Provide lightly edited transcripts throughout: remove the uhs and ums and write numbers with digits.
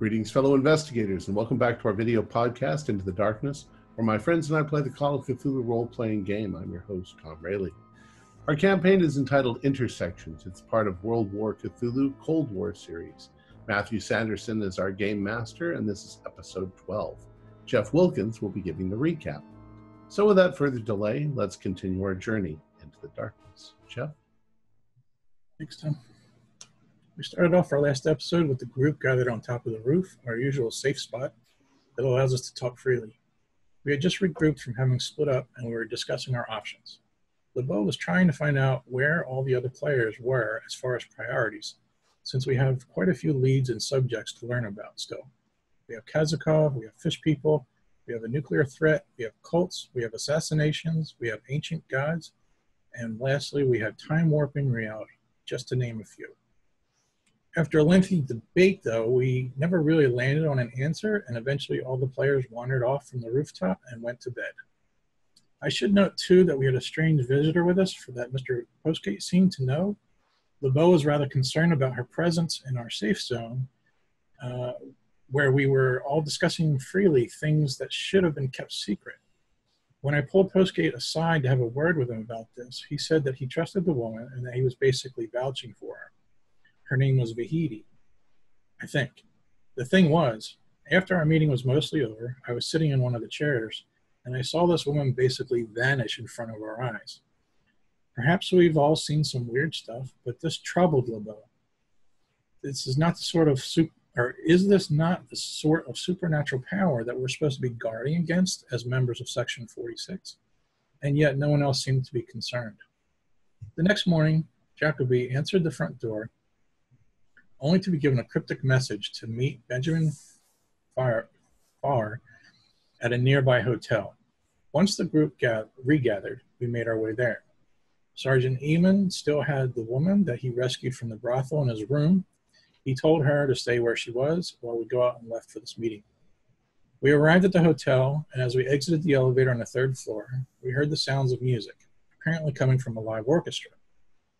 Greetings, fellow investigators, and welcome back to our video podcast, Into the Darkness, where my friends and I play the Call of Cthulhu role-playing game. I'm your host, Tom Rayleigh. Our campaign is entitled Intersections. It's part of World War Cthulhu Cold War series. Matthew Sanderson is our game master, and this is episode 12. Jeff Wilkins will be giving the recap. So without further delay, let's continue our journey into the darkness. Jeff? Thanks, Tom. We started off our last episode with the group gathered on top of the roof, our usual safe spot that allows us to talk freely. We had just regrouped from having split up, and we were discussing our options. LeBeau was trying to find out where all the other players were as far as priorities, since we have quite a few leads and subjects to learn about still. We have Kazakov, we have fish people, we have a nuclear threat, we have cults, we have assassinations, we have ancient gods, and lastly, we have time warping reality, just to name a few. After a lengthy debate, though, we never really landed on an answer, and eventually all the players wandered off from the rooftop and went to bed. I should note, too, that we had a strange visitor with us for that Mr. Postgate seemed to know. LeBeau was rather concerned about her presence in our safe zone, where we were all discussing freely things that should have been kept secret. When I pulled Postgate aside to have a word with him about this, he said that he trusted the woman and that he was basically vouching for her. Her name was Vahidi, I think. The thing was, after our meeting was mostly over, I was sitting in one of the chairs, and I saw this woman basically vanish in front of our eyes. Perhaps we've all seen some weird stuff, but this troubled LeBeau. This is not the sort of is this not the sort of supernatural power that we're supposed to be guarding against as members of Section 46? And yet no one else seemed to be concerned. The next morning, Jacoby answered the front door, only to be given a cryptic message to meet Benjamin Farr at a nearby hotel. Once the group regathered, we made our way there. Sergeant Eamon still had the woman that he rescued from the brothel in his room. He told her to stay where she was while we go out and left for this meeting. We arrived at the hotel, and as we exited the elevator on the third floor, we heard the sounds of music, apparently coming from a live orchestra.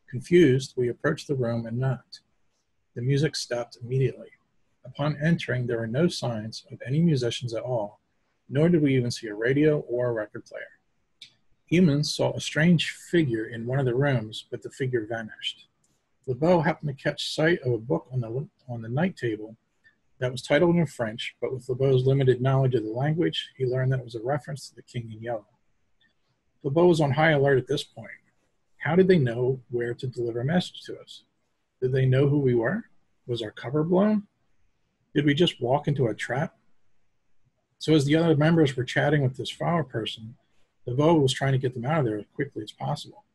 Confused, we approached the room and knocked. The music stopped immediately. Upon entering, there were no signs of any musicians at all, nor did we even see a radio or a record player. Eamon saw a strange figure in one of the rooms, but the figure vanished. LeBeau happened to catch sight of a book on the night table that was titled in French, but with LeBeau's limited knowledge of the language, he learned that it was a reference to the King in Yellow. LeBeau was on high alert at this point. How did they know where to deliver a message to us? Did they know who we were? Was our cover blown? Did we just walk into a trap? So as the other members were chatting with this Farr person, LeBeau was trying to get them out of there as quickly as possible.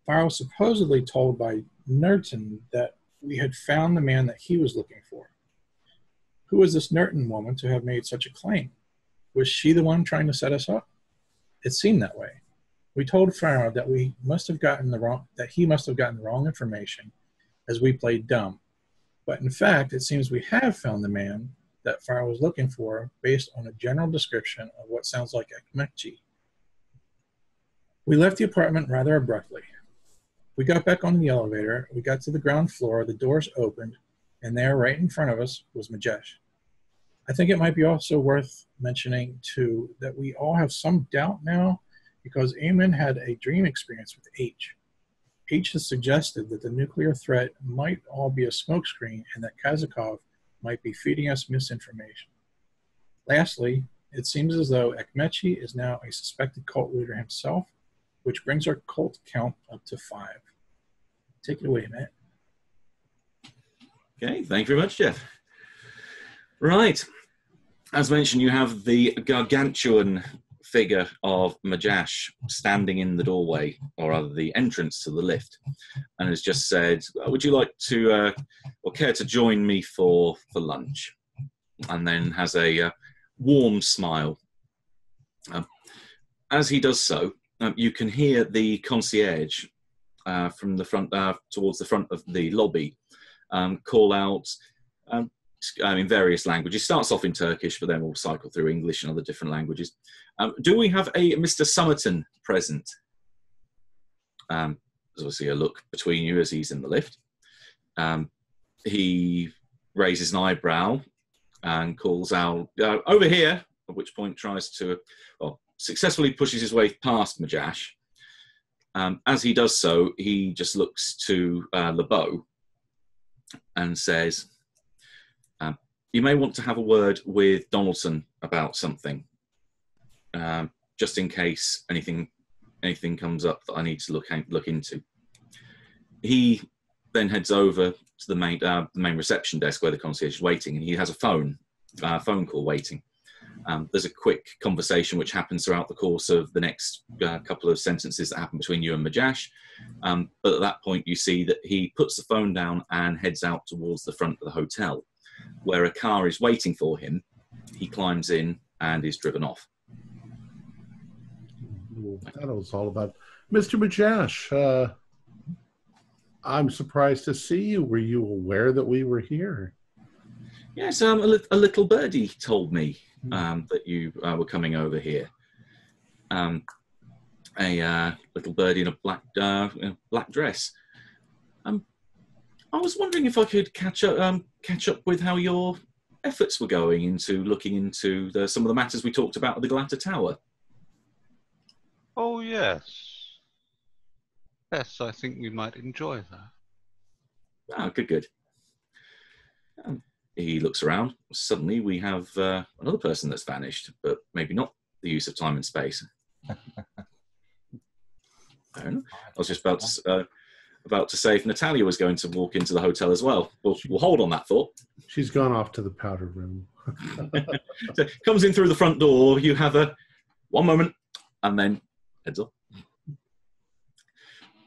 Farr was supposedly told by Nerton that we had found the man that he was looking for. Who was this Nerton woman to have made such a claim? Was she the one trying to set us up? It seemed that way. We told Farr that he must have gotten the wrong information as we played dumb. But in fact, it seems we have found the man that Farr was looking for based on a general description of what sounds like Ekmekci. We left the apartment rather abruptly. We got back on the elevator, we got to the ground floor, the doors opened, and there, right in front of us, was Majesh. I think it might be also worth mentioning, too, that we all have some doubt now because Eamon had a dream experience with H. H has suggested that the nuclear threat might all be a smokescreen and that Kazakov might be feeding us misinformation. Lastly, it seems as though Ekmekci is now a suspected cult leader himself, which brings our cult count up to 5. Take it away, Matt. Okay, thank you very much, Jeff. Right. As mentioned, you have the gargantuan figure of Majesh standing in the doorway, or rather the entrance to the lift, and has just said, would you like to, or care to join me for lunch? And then has a warm smile. As he does so, you can hear the concierge from the front, towards the front of the lobby, call out in various languages. Starts off in Turkish, but then we'll cycle through English and other different languages. Do we have a Mr. Somerton present? There's obviously a look between you as he's in the lift. He raises an eyebrow and calls out, over here, at which point tries to, successfully pushes his way past Majash. As he does so, he just looks to LeBeau and says, you may want to have a word with Donaldson about something, just in case anything comes up that I need to look into. He then heads over to the main reception desk where the concierge is waiting, and he has a phone call waiting. There's a quick conversation which happens throughout the course of the next couple of sentences that happen between you and Majash. But at that point, you see that he puts the phone down and heads out towards the front of the hotel, where a car is waiting for him. He climbs in and is driven off. Well, that was all about Mr. Majash. I'm surprised to see you. Were you aware that we were here? Yes, a little birdie told me that you were coming over here. A little birdie in a black dress. I was wondering if I could catch up with how your efforts were going into looking into some of the matters we talked about at the Galata Tower. Oh, yes. Yes, I think we might enjoy that. Ah, good. He looks around. Suddenly we have another person that's vanished, but maybe not the use of time and space. I don't know. I was just about to say if Natalia was going to walk into the hotel as well. We'll hold on that thought. She's gone off to the powder room. So comes in through the front door. You have one moment, and then heads off.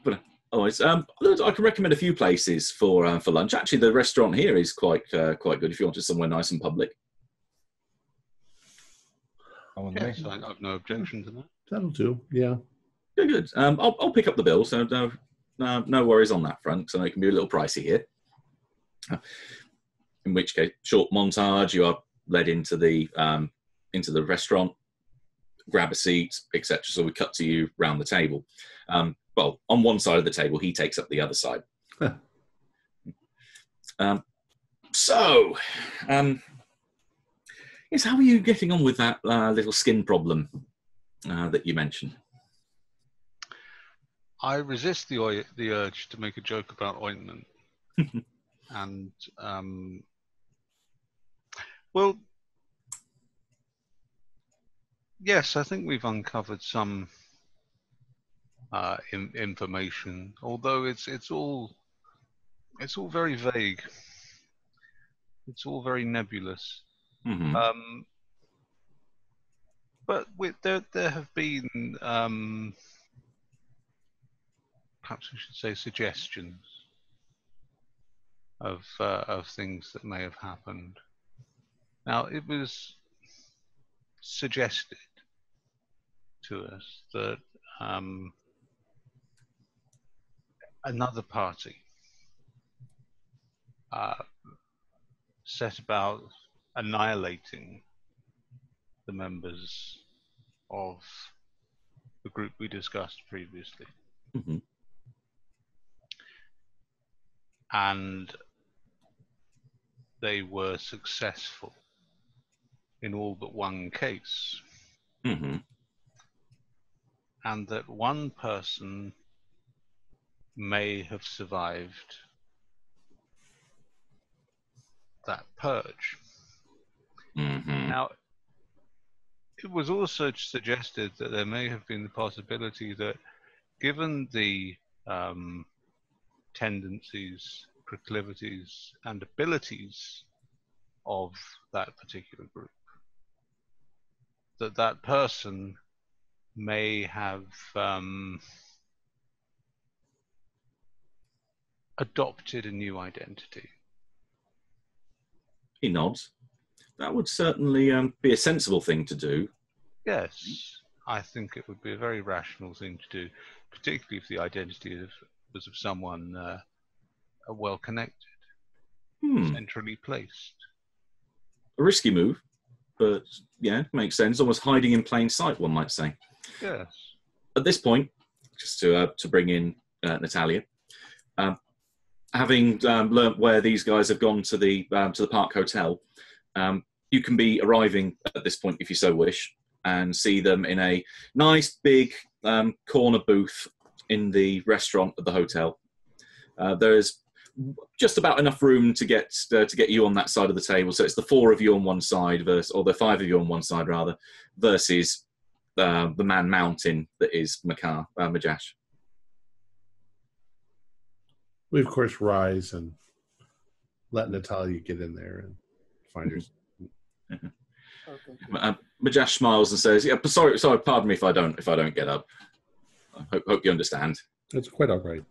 But otherwise, I can recommend a few places for lunch. Actually, the restaurant here is quite good if you wanted somewhere nice and public. Yes, I have no objection to that. That'll do. Yeah. Good. I'll pick up the bill, so no worries on that front. So it can be a little pricey here. In which case, short montage. You are led into the restaurant, grab a seat, etc. So we cut to you round the table. Well, on one side of the table, he takes up the other side. Yes, how are you getting on with that little skin problem that you mentioned? I resist the urge to make a joke about ointment. And, well, yes, I think we've uncovered some information, although it's all very vague. It's all very nebulous. Mm-hmm. But there have been, perhaps we should say, suggestions of things that may have happened. Now, it was suggested to us that another party set about annihilating the members of the group we discussed previously. Mm-hmm. And they were successful in all but one case. Mm-hmm. And that one person may have survived that purge. Mm-hmm. Now, it was also suggested that there may have been the possibility that, given the tendencies, proclivities, and abilities of that particular group, that person may have adopted a new identity. He nods. That would certainly be a sensible thing to do. Yes, I think it would be a very rational thing to do, particularly if the identity was of someone well-connected, centrally placed. A risky move, but yeah, makes sense. Almost hiding in plain sight, one might say. Yes. At this point, just to bring in Natalia, having learnt where these guys have gone to the Park Hotel, You can be arriving at this point if you so wish, and see them in a nice big corner booth in the restaurant at the hotel. There is just about enough room to get you on that side of the table. So it's the 4 of you on one side, or the 5 of you on one side rather, versus the man mountain that is Majash. We of course rise and let Natalia get in there and find her. Okay. Majash smiles and says, "Yeah, sorry, pardon me if I don't get up. I hope you understand." It's quite all right.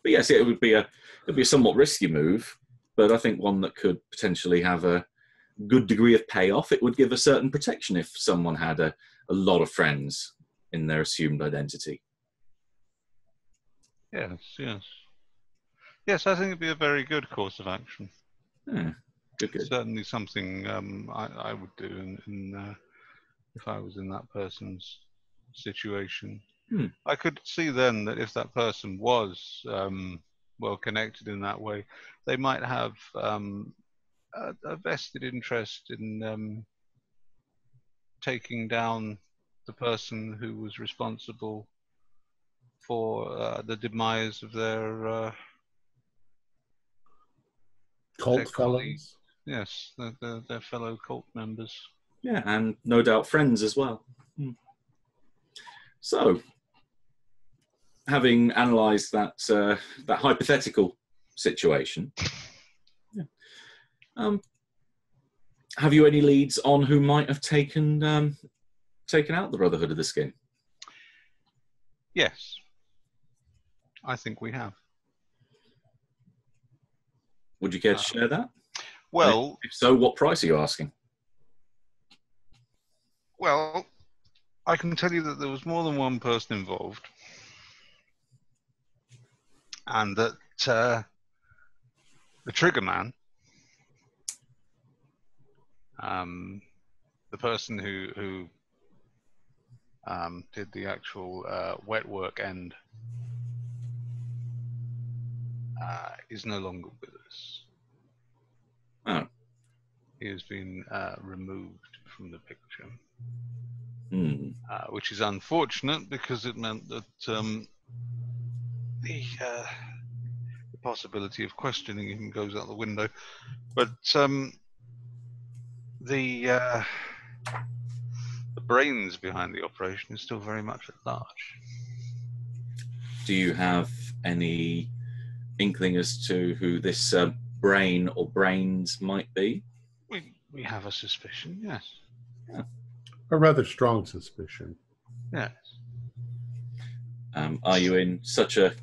But yes, it would be a somewhat risky move, but I think one that could potentially have a good degree of payoff. It would give a certain protection if someone had a lot of friends in their assumed identity. Yes. Yes, I think it'd be a very good course of action. Yeah, good. Certainly something I would do if I was in that person's situation. I could see then that if that person was well connected in that way, they might have a vested interest in taking down the person who was responsible for the demise of their Cult colleagues. fellows. Yes, their fellow cult members. Yeah, and no doubt friends as well. So, having analysed that hypothetical situation, have you any leads on who might have taken out the Brotherhood of the Skin? Yes, I think we have. Would you care to share that? Well, if so, what price are you asking? Well, I can tell you that there was more than one person involved, and that the trigger man, the person who did the actual wet work end, is no longer with us. Oh. He has been removed from the picture. Which is unfortunate because it meant that the possibility of questioning him goes out the window. But the brains behind the operation is still very much at large. Do you have any inkling as to who this brain or brains might be? We have a suspicion, yes. Yeah. A rather strong suspicion. Yes. Are you in such a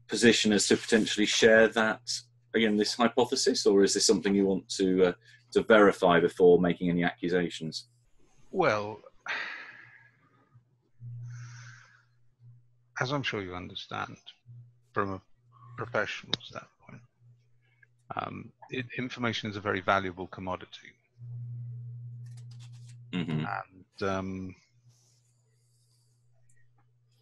position as to potentially share that, again, this hypothesis, or is this something you want to verify before making any accusations? Well, as I'm sure you understand, from a professional standpoint, information is a very valuable commodity. And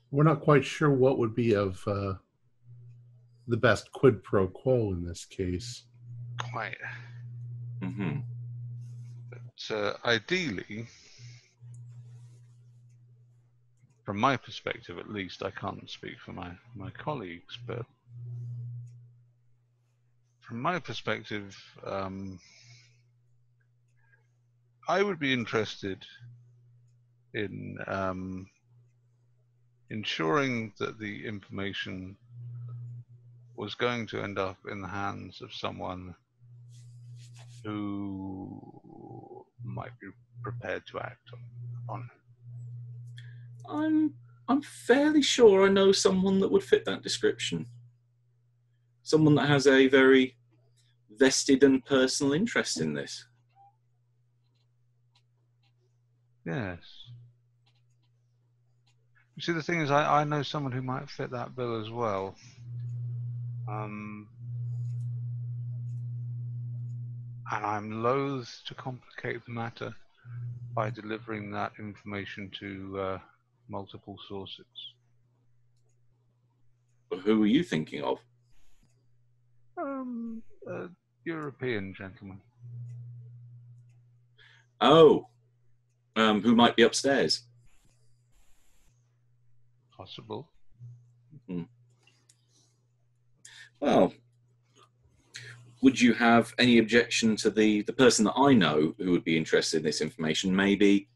we're not quite sure what would be of the best quid pro quo in this case. Quite. But ideally, from my perspective at least, I can't speak for my colleagues, but from my perspective, I would be interested in ensuring that the information was going to end up in the hands of someone who might be prepared to act on it. I'm fairly sure I know someone that would fit that description. Someone that has a very vested and personal interest in this. Yes. You see, the thing is, I know someone who might fit that bill as well. And I'm loath to complicate the matter by delivering that information to multiple sources. Who are you thinking of? A European gentleman. Oh, who might be upstairs? Possible. Well, would you have any objection to the person that I know who would be interested in this information maybe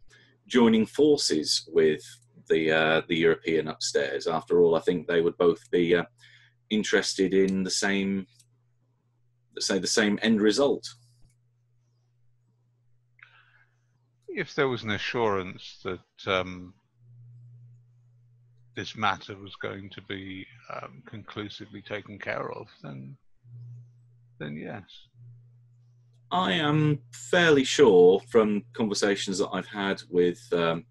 joining forces with the European upstairs? After all, I think they would both be interested in the same, let's say, the same end result. If there was an assurance that this matter was going to be conclusively taken care of, then yes. I am fairly sure from conversations that I've had with, like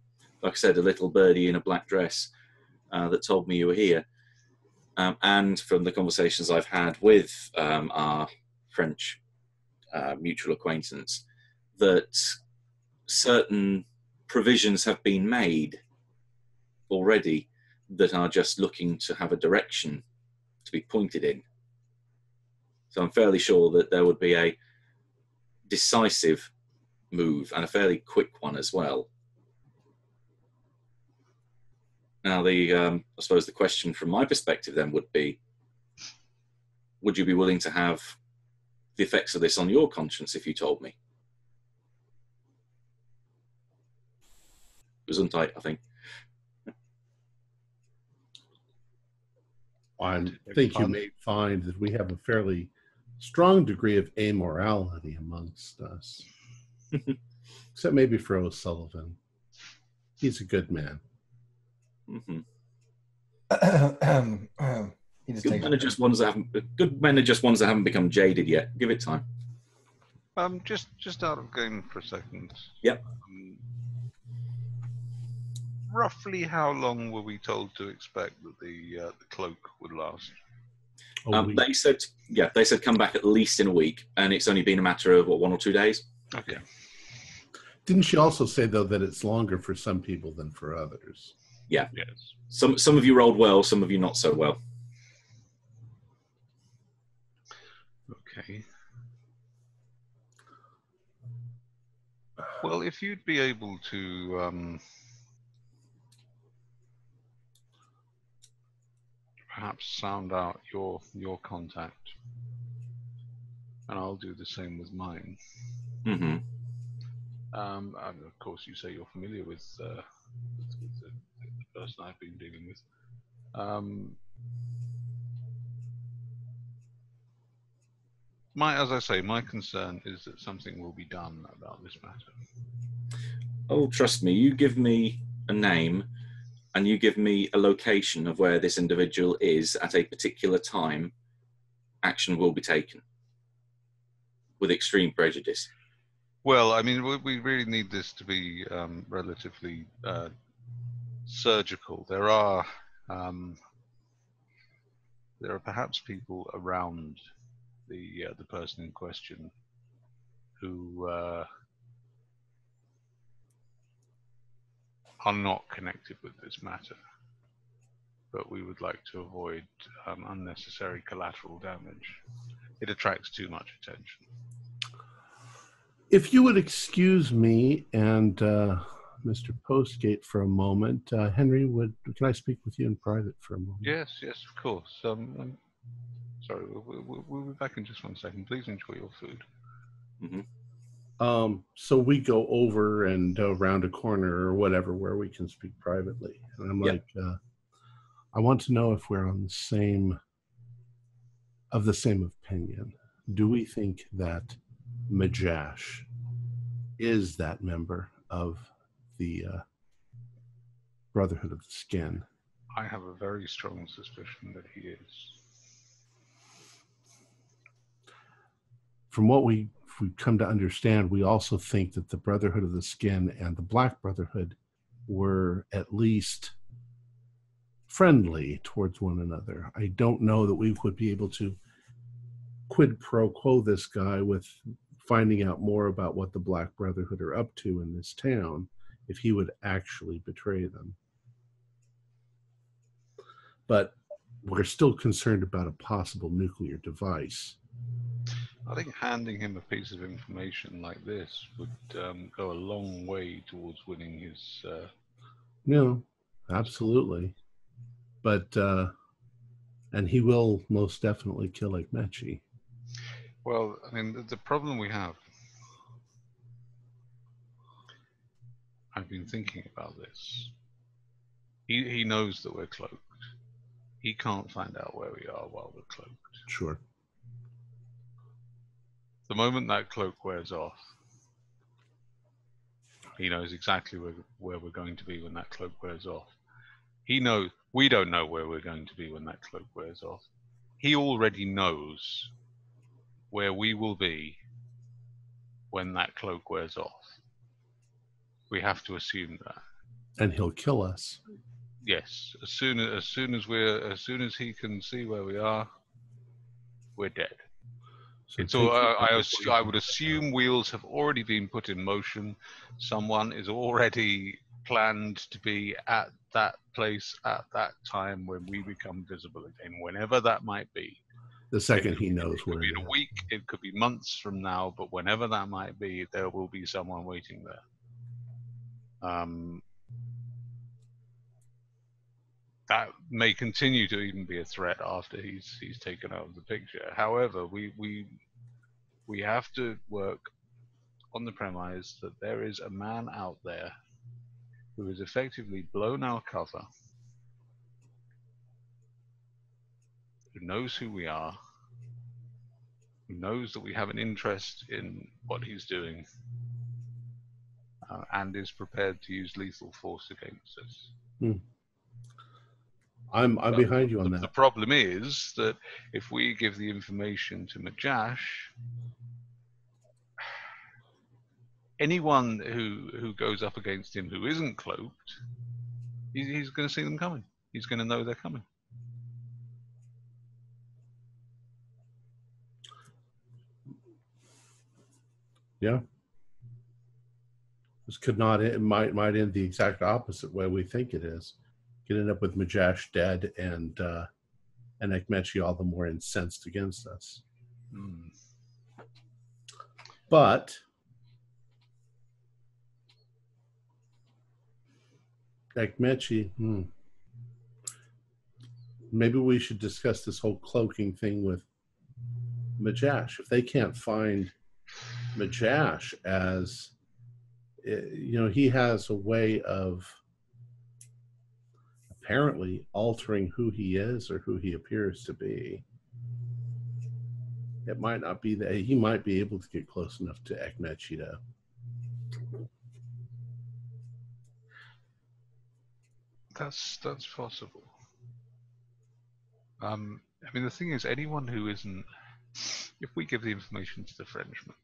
I said, a little birdie in a black dress that told me you were here, and from the conversations I've had with our French mutual acquaintance, that certain provisions have been made already that are just looking to have a direction to be pointed in. So I'm fairly sure that there would be a decisive move and a fairly quick one as well. Now, I suppose the question from my perspective then would be, would you be willing to have the effects of this on your conscience if you told me? It was untight, I think. I think you may find that we have a fairly strong degree of amorality amongst us. Except maybe for O'Sullivan. He's a good man. Mm-hmm. He just Good men are just ones that haven't become jaded yet. Give it time. Just out of game for a second. Yep. Roughly how long were we told to expect that the cloak would last? They said come back at least in a week, and it's only been a matter of 1 or 2 days. Okay. Didn't she also say though that it's longer for some people than for others? Yeah. Yes. Some of you rolled well, some of you not so well. Okay. Well, if you'd be able to perhaps sound out your contact, and I'll do the same with mine. Mm-hmm. And of course, you say you're familiar with the person I've been dealing with. As I say, my concern is that something will be done about this matter. Oh, trust me, you give me a name and you give me a location of where this individual is at a particular time, action will be taken with extreme prejudice. Well, I mean, we really need this to be relatively surgical. There are perhaps people around the person in question who are not connected with this matter, but we would like to avoid unnecessary collateral damage. It attracts too much attention. If you would excuse me and Mr. Postgate for a moment, Henry, can I speak with you in private for a moment? Yes, of course. Sorry, we'll be back in just 1 second. Please enjoy your food. Mm-hmm. So we go over and around a corner or whatever where we can speak privately. And I'm like, I want to know if we're on the same opinion. Do we think that Majash is that member of the Brotherhood of the Skin? I have a very strong suspicion that he is. From what we've come to understand, we also think that the Brotherhood of the Skin and the Black Brotherhood were at least friendly towards one another. I don't know that we would be able to quid pro quo this guy with finding out more about what the Black Brotherhood are up to in this town if he would actually betray them. But we're still concerned about a possible nuclear device. I think handing him a piece of information like this would go a long way towards winning his. No, absolutely. But and he will most definitely kill Ekmechi. Well, I mean, the problem we have. I've been thinking about this. He knows that we're cloaked. He can't find out where we are while we're cloaked. Sure. The moment that cloak wears off, he knows exactly where we're going to be when that cloak wears off. He knows we don't know where we're going to be when that cloak wears off. He already knows where we will be when that cloak wears off. We have to assume that. And he'll kill us. Yes, as soon as he can see where we are, we're dead. So I would assume wheels have already been put in motion. Someone is already planned to be at that place at that time when we become visible again, whenever that might be. The second he knows where it could be in a week, it could be months from now, but whenever that might be, there will be someone waiting there. That may continue to even be a threat after he's taken out of the picture. However, we have to work on the premise that there is a man out there who has effectively blown our cover, who knows who we are, who knows that we have an interest in what he's doing, and is prepared to use lethal force against us. I'm behind you on that. The problem is that if we give the information to Majash, anyone who goes up against him who isn't cloaked, he's going to see them coming. He's going to know they're coming. Yeah. This could not. It might end the exact opposite way we think it is. Could end up with Majash dead and Ekmechi all the more incensed against us. But Ekmechi, maybe we should discuss this whole cloaking thing with Majash. If they can't find Majash, as he has a way of apparently altering who he is or who he appears to be. It might not be that he might be able to get close enough to Ekmechi to. That's possible. I mean, the thing is, anyone who isn't, if we give the information to the Frenchman,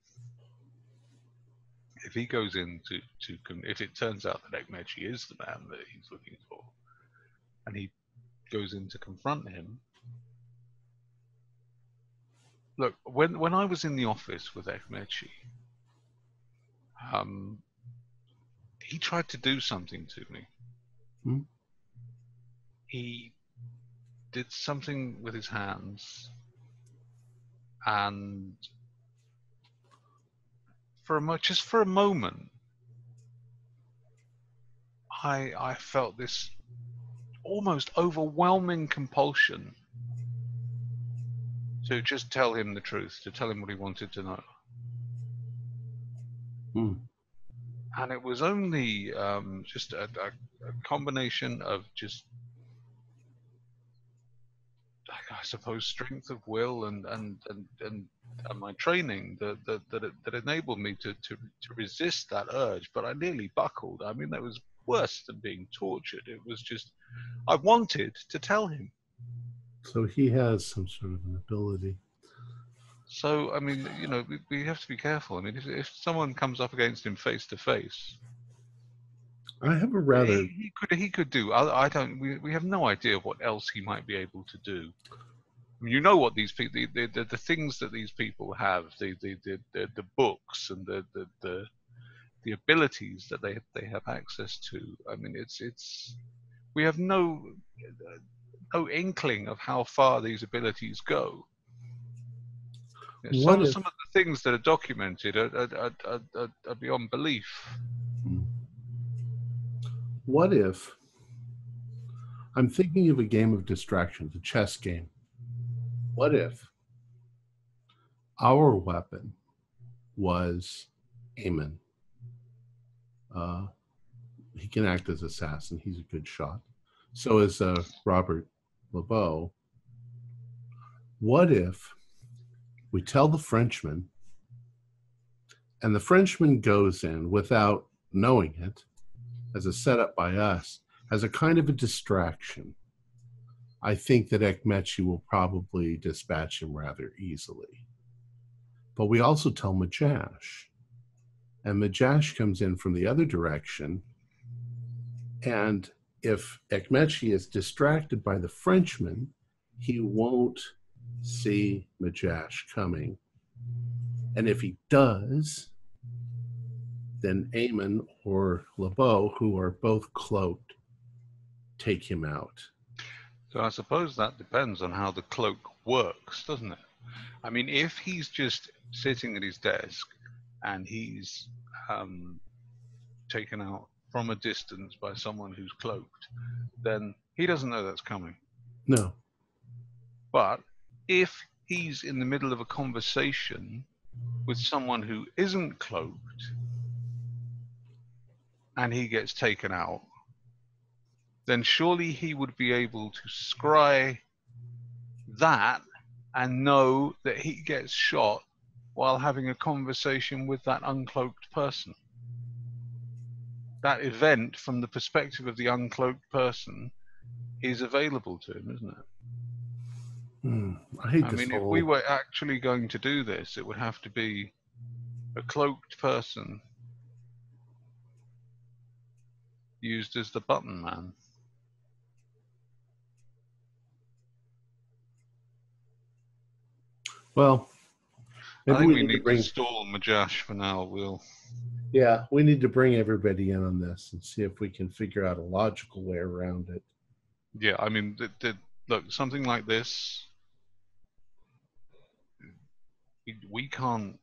if he goes in if it turns out that Ekmechi is the man that he's looking for, and he goes in to confront him. Look, when I was in the office with Ekmechi, he tried to do something to me. He did something with his hands, and just for a moment, I felt this almost overwhelming compulsion to just tell him the truth, to tell him what he wanted to know. And it was only just a combination of just, I suppose, strength of will and my training that enabled me to resist that urge. But I nearly buckled. I mean, that was worse than being tortured. It was just, I wanted to tell him. So he has some sort of an ability. So, I mean, we have to be careful. I mean, if someone comes up against him face to face, I have a rather. He could do. I don't. We have no idea what else he might be able to do. I mean, what these people, the things that these people have, the books and the abilities that they have access to. I mean, it's we have no inkling of how far these abilities go. Yeah, some of the things that are documented are beyond belief. What if I'm thinking of a game of distractions, a chess game? What if our weapon was Eamon? He can act as assassin. He's a good shot. So is Robert LeBeau. What if we tell the Frenchman, and the Frenchman goes in without knowing it, as a setup by us, as a kind of a distraction? I think that Ekmechi will probably dispatch him rather easily. But we also tell Majash, and Majash comes in from the other direction, and if Ekmechi is distracted by the Frenchman, he won't see Majash coming. And if he does, then Eamon or LeBeau, who are both cloaked, take him out. So I suppose that depends on how the cloak works, doesn't it? I mean, if he's just sitting at his desk and he's taken out from a distance by someone who's cloaked, then he doesn't know that's coming. No. But if he's in the middle of a conversation with someone who isn't cloaked and he gets taken out, then surely he would be able to scry that and know that he gets shot while having a conversation with that uncloaked person. That event, from the perspective of the uncloaked person, is available to him, isn't it? I mean, if we were actually going to do this, it would have to be a cloaked person used as the button man. Well, I think we need to stall Majash for now. Yeah, we need to bring everybody in on this and see if we can figure out a logical way around it. Yeah, I mean, look, something like this, we can't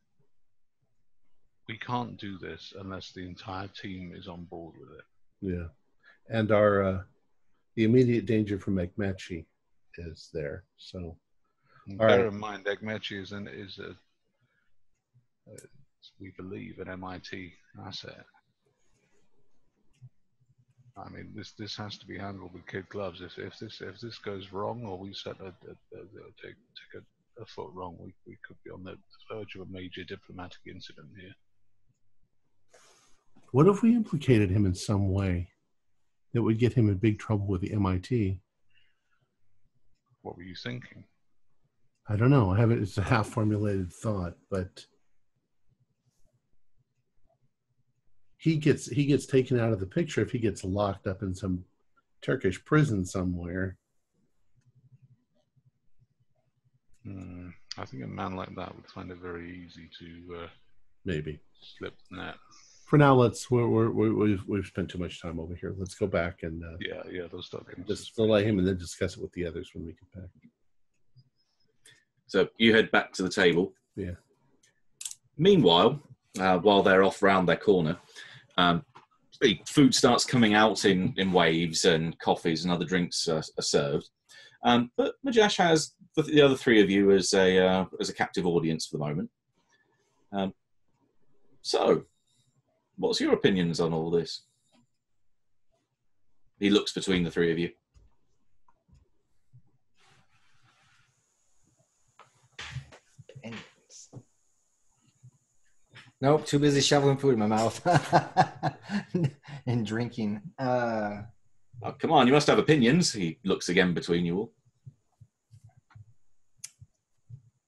do this unless the entire team is on board with it. Yeah, and our the immediate danger from Ekmechi is there. So, bear in mind, Ekmechi is we believe, an MIT asset. I mean, this has to be handled with kid gloves. If this goes wrong, or we take a foot wrong, we could be on the verge of a major diplomatic incident here. What if we implicated him in some way that would get him in big trouble with the MIT? What were you thinking? I don't know. It's a half-formulated thought, but he gets taken out of the picture if he gets locked up in some Turkish prison somewhere. I think a man like that would find it very easy to maybe slip the net. For now, we've spent too much time over here. Let's go back and yeah, those documents. Just delay him and then discuss it with the others when we get back. So you head back to the table. Yeah. Meanwhile, while they're off round their corner, food starts coming out in waves, and coffees and other drinks are served. But Majash has the other three of you as a captive audience for the moment. So, what's your opinions on all this? He looks between the three of you. Nope, too busy shoveling food in my mouth and drinking. Oh, come on, you must have opinions. He looks again between you all.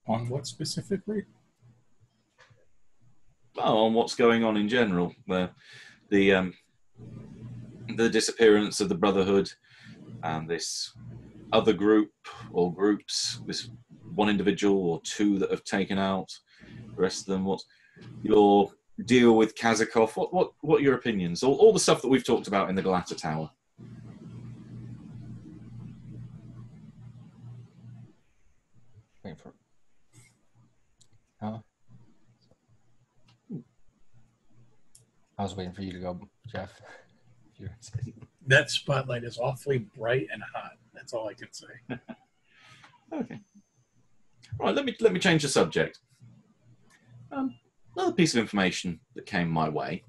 On what specifically? Oh, on what's going on in general. The disappearance of the Brotherhood and this other group or groups, this one individual or two that have taken out the rest of them. What's your deal with Kazakov? What are your opinions? All the stuff that we've talked about in the Galata Tower. Huh? I was waiting for you to go, Jeff. That spotlight is awfully bright and hot. That's all I can say. Okay. All right, let me change the subject. Another piece of information that came my way,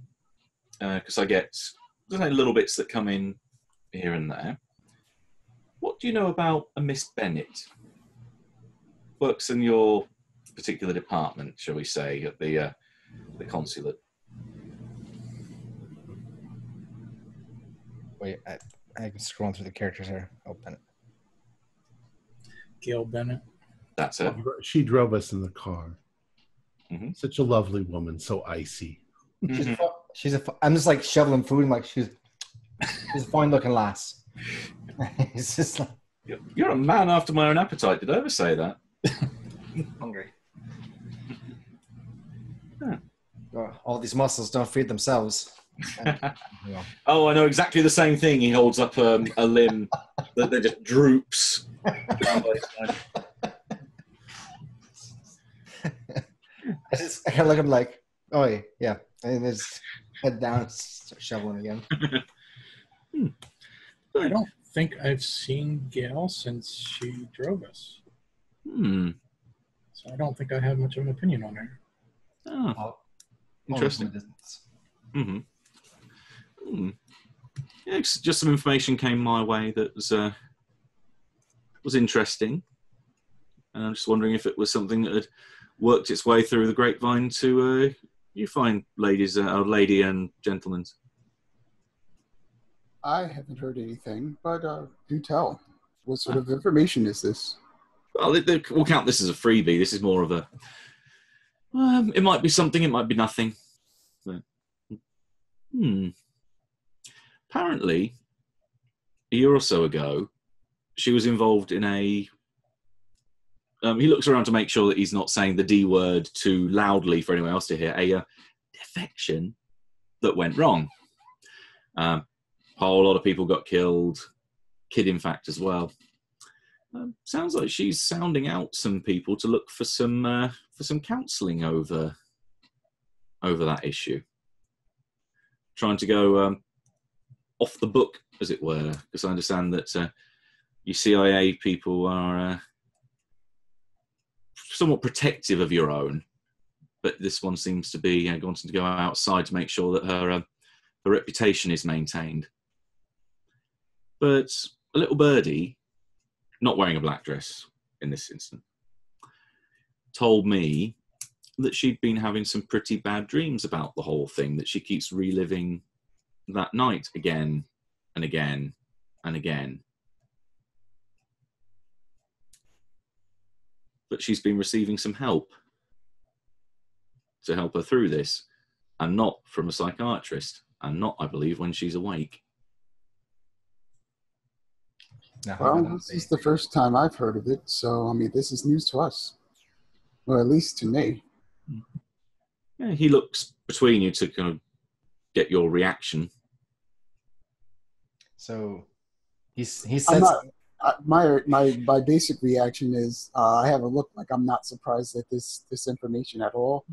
because I get little bits that come in here and there. What do you know about a Miss Bennett? Works in your particular department, shall we say, at the consulate. Wait, I'm scrolling through the characters here. Oh, Bennett. Gail Bennett. That's it. She drove us in the car. Mm-hmm. Such a lovely woman, so icy. Mm-hmm. I'm just like shoveling food. I'm like, she's a fine looking lass. It's just like, you're a man after my own appetite. Did I ever say that? hungry. All these muscles don't feed themselves. Oh, I know exactly the same thing. He holds up a limb that just droops. I look at him like, oh yeah, and his head down, start shoveling again. I don't think I've seen Gail since she drove us. So I don't think I have much of an opinion on her. Oh, interesting. Yeah, just some information came my way that was interesting, and I'm just wondering if it was something that had worked its way through the grapevine to you fine ladies, lady and gentlemen. I haven't heard anything, but do tell. What sort of information is this? Well, we'll count this as a freebie. This is more of a. It might be something. It might be nothing. But, Apparently, a year or so ago, she was involved in a. He looks around to make sure that he's not saying the D word too loudly for anyone else to hear. A defection that went wrong. A whole lot of people got killed. Kid, in fact, as well. Sounds like she's sounding out some people to look for some counselling over that issue. Trying to go off the book, as it were, because I understand that you CIA people are somewhat protective of your own, but this one seems to be wanting to go outside to make sure that her reputation is maintained. But a little birdie, not wearing a black dress in this instance, told me that she'd been having some pretty bad dreams about the whole thing, that she keeps reliving that night again and again and again. But she's been receiving some help to help her through this, and not from a psychiatrist, and not, I believe, when she's awake. Well, this is the first time I've heard of it, so, I mean, this is news to us. Or at least to me. Yeah, he looks between you to kind of get your reaction. So he says... My basic reaction is I have a look like I'm not surprised at this information at all.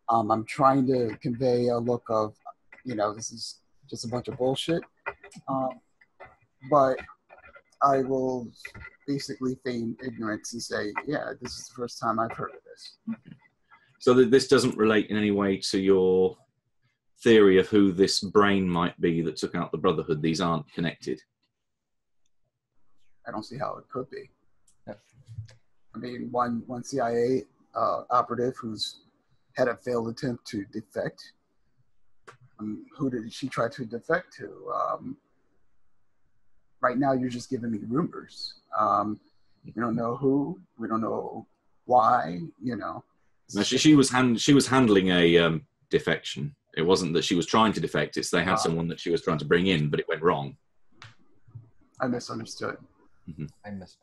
I'm trying to convey a look of, this is just a bunch of bullshit. But I will basically feign ignorance and say, yeah, this is the first time I've heard of this. So that this doesn't relate in any way to your theory of who this brain might be that took out the Brotherhood. These aren't connected. I don't see how it could be. Yep. I mean, one CIA operative who's had a failed attempt to defect. Who did she try to defect to? Right now, you're just giving me rumors. We don't know who. We don't know why. No, she was handling a defection. It wasn't that she was trying to defect. It's they had someone that she was trying to bring in, but it went wrong. I misunderstood. Mm-hmm.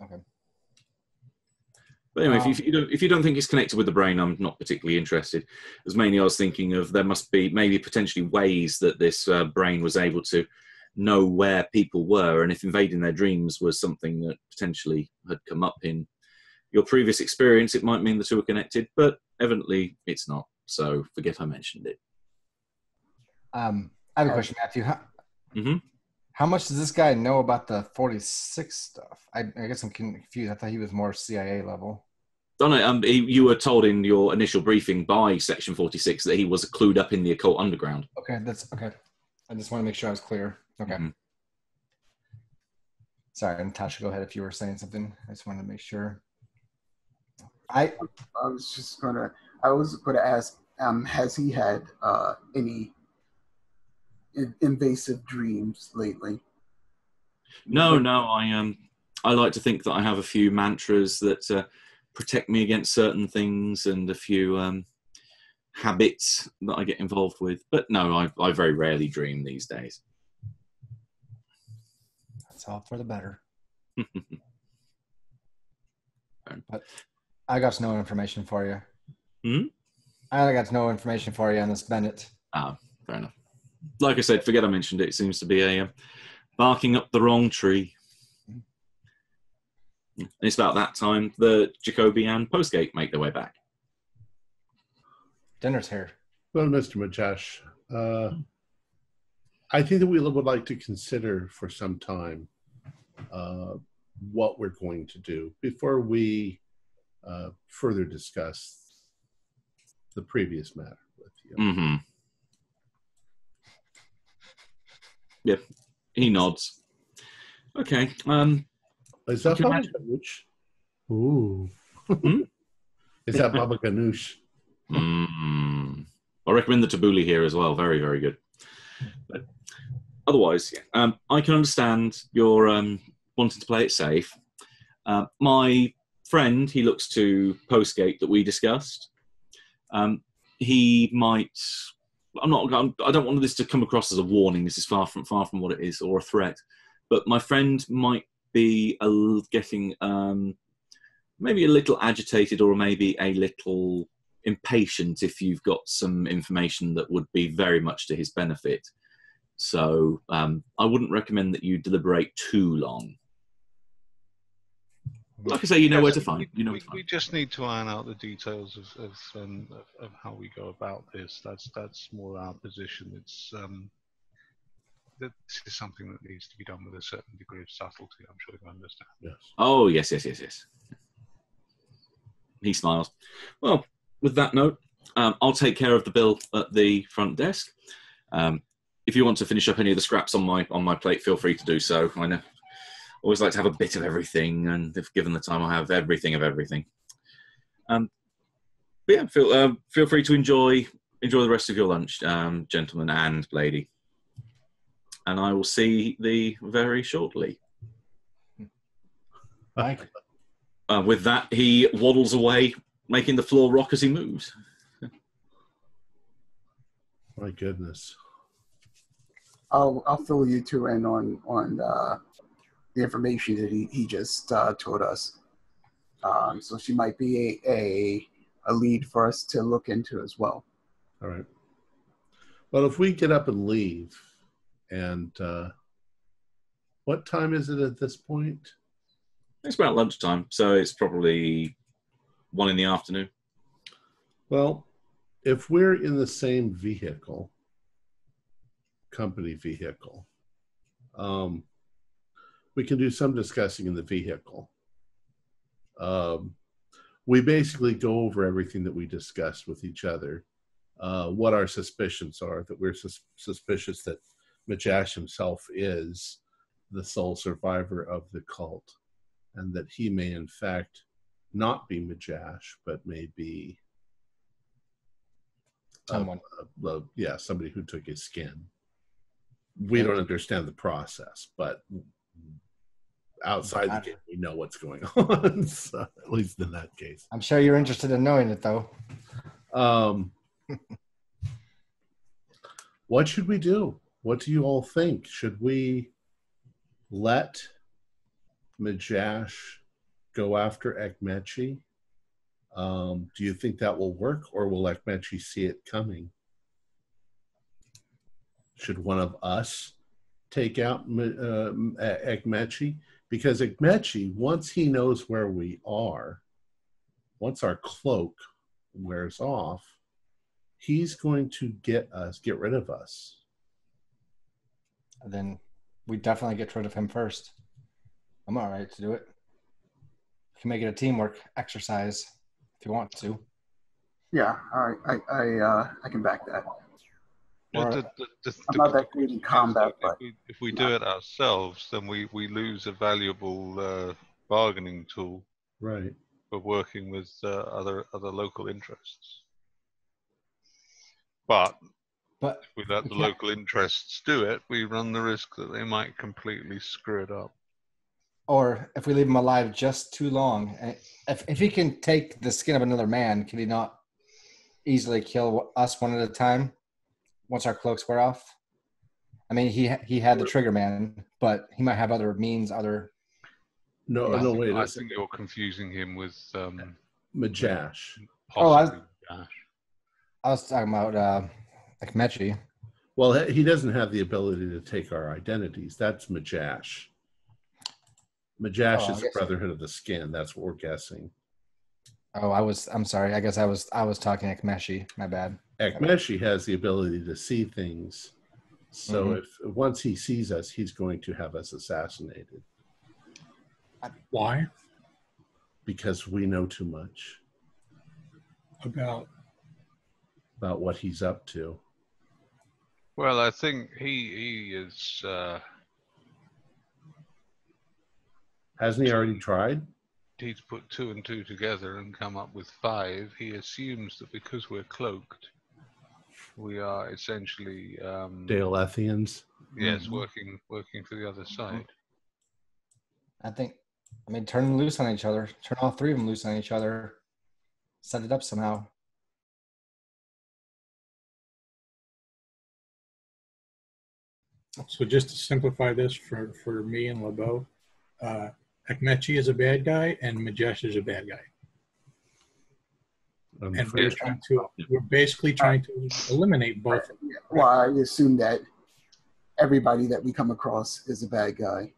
Okay. But anyway, if you don't think it's connected with the brain, I'm not particularly interested. As mainly I was thinking of there must be maybe potentially ways that this brain was able to know where people were, and if invading their dreams was something that potentially had come up in your previous experience, it might mean the two are connected. But evidently it's not. So forget I mentioned it. I have a question, Matthew. Mm-hmm. How much does this guy know about the 46 stuff? I guess I'm confused. I thought he was more CIA level. Oh, no, you were told in your initial briefing by Section 46 that he was clued up in the occult underground. Okay, that's okay. I just want to make sure I was clear. Okay. Mm-hmm. Sorry, Natasha, go ahead if you were saying something. I just wanted to make sure. I was going to ask, has he had any invasive dreams lately? No. I like to think that I have a few mantras that protect me against certain things and a few habits that I get involved with. But no, I very rarely dream these days. That's all for the better. But I got no information for you. Hmm? I got no information for you on this Bennett. Ah, fair enough. Like I said, forget I mentioned it. It seems to be a barking up the wrong tree. And it's about that time that Jacoby and Postgate make their way back. Dinner's here. Well, Mr. Majesh, I think that we would like to consider for some time what we're going to do before we further discuss the previous matter with you. Mm-hmm. Yep, he nods. Okay. Is that Okay, Baba Ganoush? Ooh. Is that Baba Ganoush? I recommend the tabbouleh here as well. Very, very good. But otherwise, yeah. I can understand your wanting to play it safe. My friend, he looks to Postgate that we discussed. He might. I don't want this to come across as a warning. This is far from what it is, or a threat. But my friend might be getting maybe a little agitated, or maybe a little impatient if you've got some information that would be very much to his benefit. So I wouldn't recommend that you deliberate too long. Like I say, you know where to find. We just need to iron out the details of how we go about this. That's more our position. It's this is something that needs to be done with a certain degree of subtlety. I'm sure you understand. Yes. Oh, yes. He smiles. Well, with that note, I'll take care of the bill at the front desk. If you want to finish up any of the scraps on my plate, feel free to do so. I know. Always like to have a bit of everything, and if given the time, I have everything of everything. But yeah, feel free to enjoy the rest of your lunch, gentlemen and lady. And I will see thee very shortly. With that, he waddles away, making the floor rock as he moves. My goodness. I'll fill you two in on the information that he just told us. So she might be a lead for us to look into as well. All right. Well, if we get up and leave, and what time is it at this point? It's about lunchtime, so it's probably 1 in the afternoon. Well, if we're in the same vehicle, company vehicle, we can do some discussing in the vehicle. We basically go over everything that we discussed with each other, what our suspicions are, that we're suspicious that Majash himself is the sole survivor of the cult, and that he may in fact not be Majash, but may be someone. Somebody who took his skin. We don't understand the process, but outside the game, we know what's going on. So, at least in that case. I'm sure you're interested in knowing it, though. What should we do? What do you all think? Should we let Majash go after Ekmechi? Do you think that will work, or will Ekmechi see it coming? Should one of us take out Ekmechi? Because Ekmechi, once he knows where we are, once our cloak wears off, he's going to get rid of us. And then we definitely get rid of him first. I'm all right to do it. You can make it a teamwork exercise if you want to. Yeah, all right. I can back that. Yeah, Or- I'm not that great in combat, but if we do it ourselves, then we lose a valuable bargaining tool Right. for working with other local interests. But But if we let the local interests do it, we run the risk that they might completely screw it up. or if we leave him alive just too long, if he can take the skin of another man, can he not easily kill us one at a time once our cloaks wear off? I mean, he had the trigger man, but he might have other means, other. No, Yeah. no, wait. I think you're confusing him with Majash. possibly Ash. I was talking about like Mechi. Well, he doesn't have the ability to take our identities. That's Majash. Majash Oh, is the Brotherhood of the Skin. That's what we're guessing. Oh, I'm sorry. I guess I was talking Ekmeshi. My bad. Ekmeshi has the ability to see things. So if once he sees us, he's going to have us assassinated. Why? Because we know too much About what he's up to. Well, I think he is. Hasn't he already tried? He's put 2 and 2 together and come up with 5. He assumes that because we're cloaked, we are essentially Daleithians. yes, working for the other side. I mean, turn them loose on each other. Turn all three of them loose on each other. Set it up somehow. So just to simplify this for me and LeBeau, Akmechi is a bad guy and Majesh is a bad guy. And we're basically trying to eliminate both. yeah, well, I assume that everybody that we come across is a bad guy.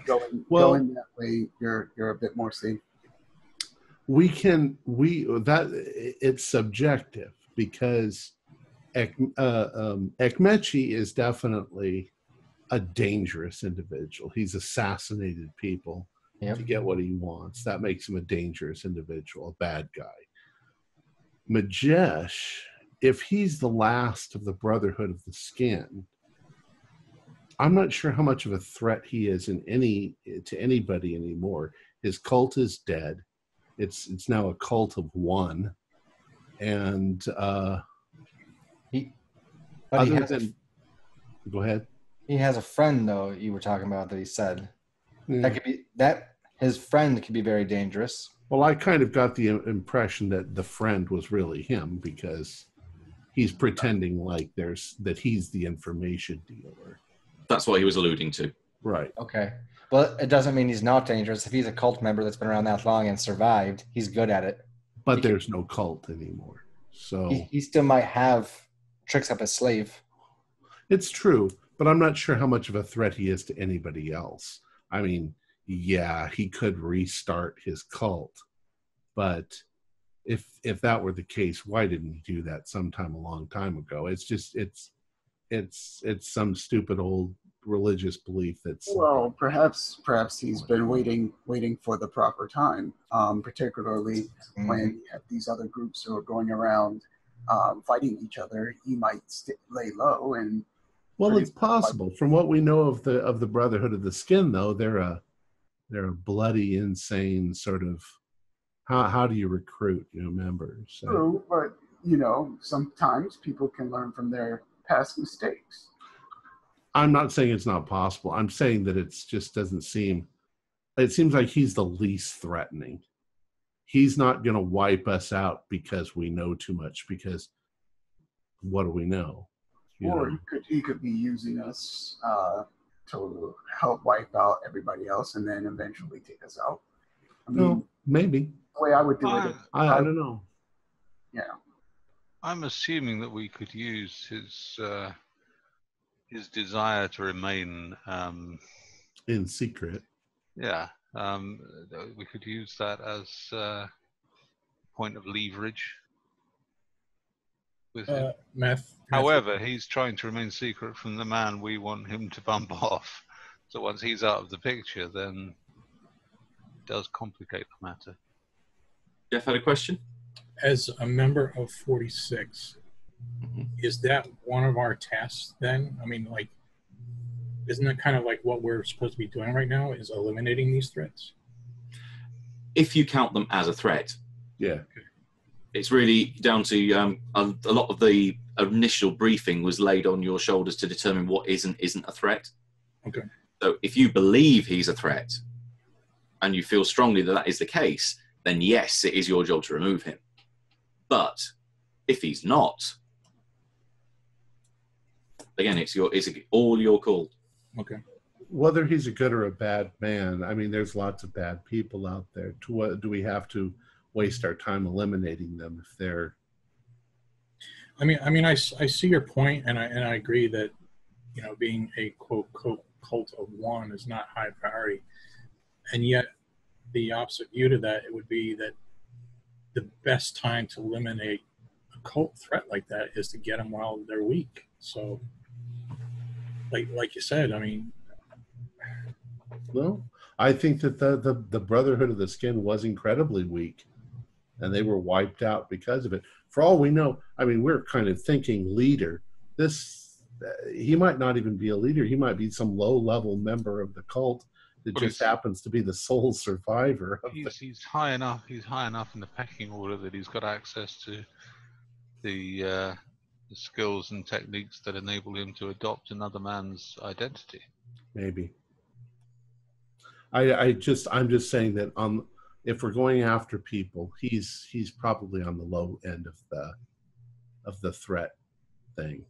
Going that way, you're a bit more safe. It's subjective because Ekmechi is definitely a dangerous individual. He's assassinated people to get what he wants. That makes him a dangerous individual, a bad guy. Majesh, if he's the last of the Brotherhood of the Skin, I'm not sure how much of a threat he is to anybody anymore. His cult is dead. It's now a cult of one, and Go ahead. He has a friend though. You were talking about that he said Yeah. His friend could be very dangerous. Well, I kind of got the impression that the friend was really him because he's pretending like that he's the information dealer. That's what he was alluding to. Right. Okay. But it doesn't mean he's not dangerous. If he's a cult member that's been around that long and survived, he's good at it. But there's no cult anymore. So he still might have tricks up his sleeve. It's true, but I'm not sure how much of a threat he is to anybody else. I mean, yeah, he could restart his cult, but if that were the case, why didn't he do that sometime a long time ago? It's just it's some stupid old religious belief that's well, perhaps he's been waiting for the proper time, particularly when you have these other groups who are going around fighting each other. He might lay low and well, it's possible. From what we know of the Brotherhood of the Skin, though, they're a bloody, insane sort of. How do you recruit members? True, but sometimes people can learn from their past mistakes. I'm not saying it's not possible. I'm saying that it just doesn't seem. It seems like he's the least threatening. He's not going to wipe us out because we know too much. Because what do we know? Or he could be using us to help wipe out everybody else and then eventually take us out. I mean, maybe. The way I would do it. I don't know. Yeah. I'm assuming that we could use his desire to remain in secret. Yeah, we could use that as a point of leverage with him. Meth. However, he's trying to remain secret from the man we want him to bump off. So once he's out of the picture, then it does complicate the matter. Jeff had a question? As a member of 46, is that one of our tasks then? I mean, like, isn't that kind of like what we're supposed to be doing right now, is eliminating these threats? If you count them as a threat. Yeah. It's really down to a lot of the initial briefing was laid on your shoulders to determine what is and isn't a threat. Okay. So if you believe he's a threat and you feel strongly that that is the case, then yes, it is your job to remove him. But if he's not, again, it's all your call. Okay. Whether he's a good or a bad man, I mean, there's lots of bad people out there. To what do we have to waste our time eliminating them if they're? I mean, I see your point, and I agree that, you know, being a quote cult of one is not high priority, and yet the opposite view to that, it would be that the best time to eliminate a cult threat like that is to get them while they're weak. So, like you said, I mean. Well, I think that the Brotherhood of the Skin was incredibly weak, and they were wiped out because of it. For all we know, I mean, we're kind of thinking leader. He might not even be a leader. He might be some low-level member of the cult that just happens to be the sole survivor. He's high enough. He's high enough in the pecking order that he's got access to the skills and techniques that enable him to adopt another man's identity. Maybe. I'm just saying that if we're going after people, he's probably on the low end of the threat thing.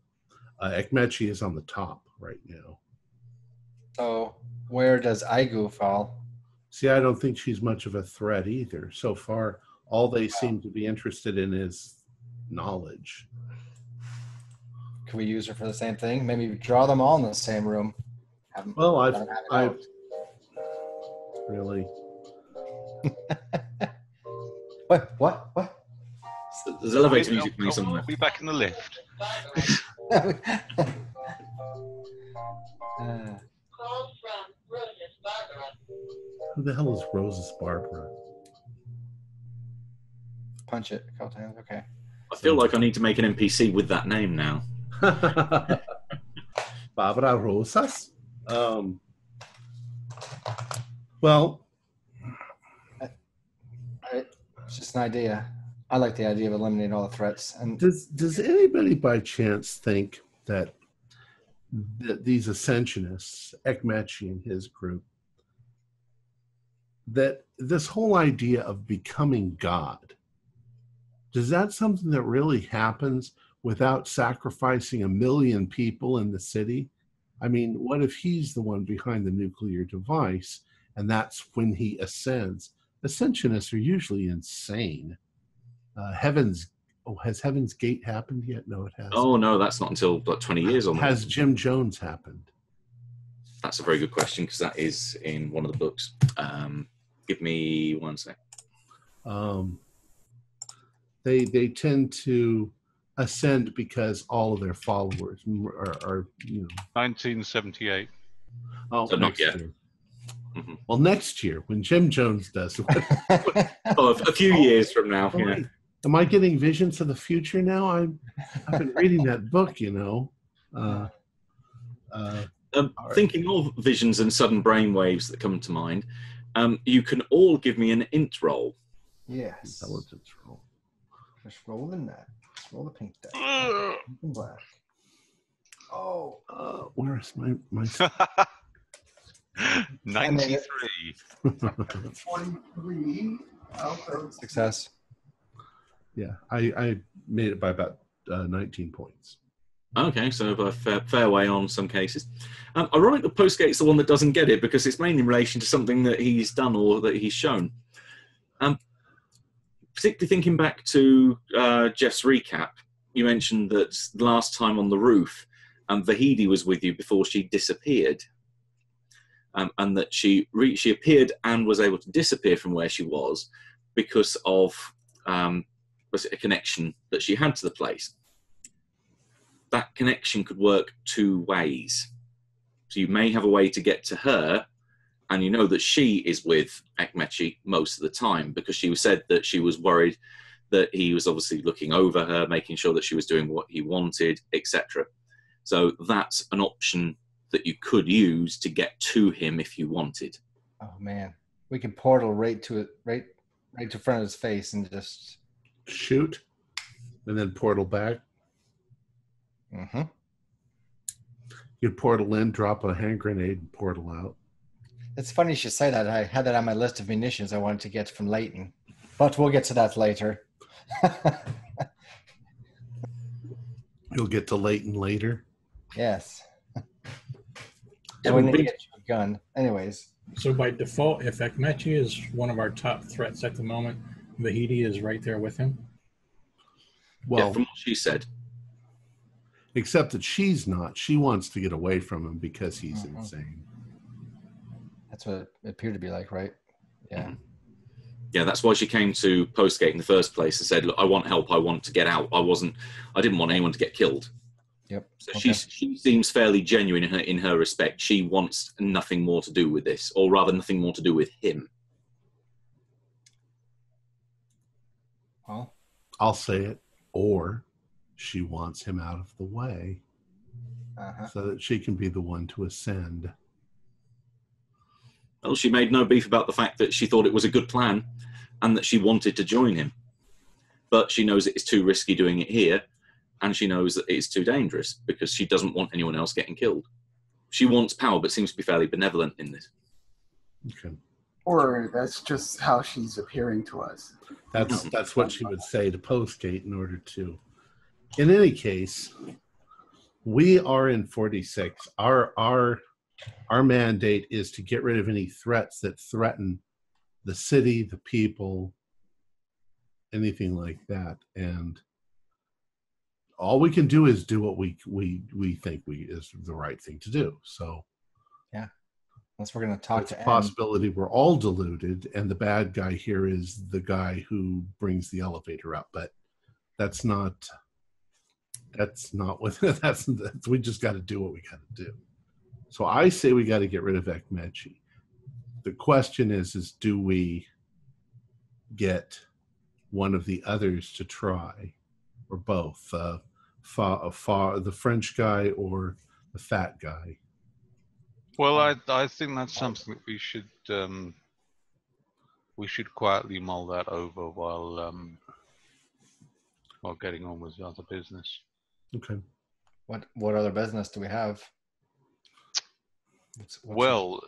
Ekmechi is on the top right now. So where does Aigu fall? See, I don't think she's much of a threat either. So far, all they seem to be interested in is knowledge. Can we use her for the same thing? Maybe draw them all in the same room. Well, I've really. What? There's elevator music playing somewhere. I'll be back in the lift. Who the hell is Rose's Barbara? Punch it a couple times. Okay. I feel like I need to make an NPC with that name now. Barbara Rosas? Well, it's just an idea. I like the idea of eliminating all the threats. And does anybody by chance think that these Ascensionists, Ekmechi and his group, that this whole idea of becoming God, is that something that really happens without sacrificing 1 million people in the city? I mean, what if he's the one behind the nuclear device, and that's when he ascends? Ascensionists are usually insane. Has Heaven's Gate happened yet? No, it hasn't. Oh, no, that's not until like 20 years on. Has Jim Jones happened? That's a very good question, because that is in one of the books. Give me one sec. They tend to ascend because all of their followers are 1978. Oh, so not yet. Year. Mm-hmm. Well, next year when Jim Jones does it. A few years from now. Oh, yeah. Am I getting visions of the future now? I've been reading that book, you know. Thinking of visions and sudden brainwaves that come to mind, you can all give me an int roll. Yes. Intelligence roll. Just roll the net. Just roll the pink die. Pink and black. Oh. Where's my 93. 23. Success. Yeah, I made it by about 19 points. Okay, so a fair way on some cases. Ironic that Postgate's the one that doesn't get it, because it's mainly in relation to something that he's done or that he's shown. Particularly thinking back to Jeff's recap, you mentioned that last time on the roof, Vahidi was with you before she disappeared, and that she appeared and was able to disappear from where she was because of a connection that she had to the place. that connection could work two ways. So you may have a way to get to her, and you know that she is with Ekmechi most of the time, because she said that she was worried that he was obviously looking over her, making sure that she was doing what he wanted, etc. So that's an option that you could use to get to him if you wanted. Oh man, we could portal right to front of his face and just shoot, and then portal back. Mm-hmm. You'd portal in, drop a hand grenade, and portal out. It's funny you should say that. I had that on my list of munitions I wanted to get from Leighton, but we'll get to that later. You'll get to Leighton later. Yes. So we need to get you a gun. Anyways. So by default, if Ekmechi is one of our top threats at the moment, Vahidi is right there with him? Well, from what she said. Except that she's not. She wants to get away from him because he's insane. That's what it appeared to be like, right? Yeah. Mm-hmm. Yeah, that's why she came to Postgate in the first place and said, look, I want help, I want to get out. I didn't want anyone to get killed. Yep. So she seems fairly genuine in her respect. She wants nothing more to do with this, or rather nothing more to do with him. Well, I'll say it. Or she wants him out of the way so that she can be the one to ascend. Well, she made no beef about the fact that she thought it was a good plan and that she wanted to join him. But she knows it's too risky doing it here, and she knows that it's too dangerous because she doesn't want anyone else getting killed. She wants power, but seems to be fairly benevolent in this. Okay. Or that's just how she's appearing to us. That's what she would say to Postgate in order to... In any case, we are in 46. Our mandate is to get rid of any threats that threaten the city, the people, anything like that. And all we can do is do what we think is the right thing to do. So yeah, unless we're going to talk to possibility we're all deluded, and the bad guy here is the guy who brings the elevator up. But that's not what that's we just got to do what we got to do. So I say we got to get rid of Ekmechi. The question is do we get one of the others to try, or both, the French guy or the fat guy? Well, I think that's something that we should quietly mull that over while getting on with the other business. Okay. What other business do we have? Well,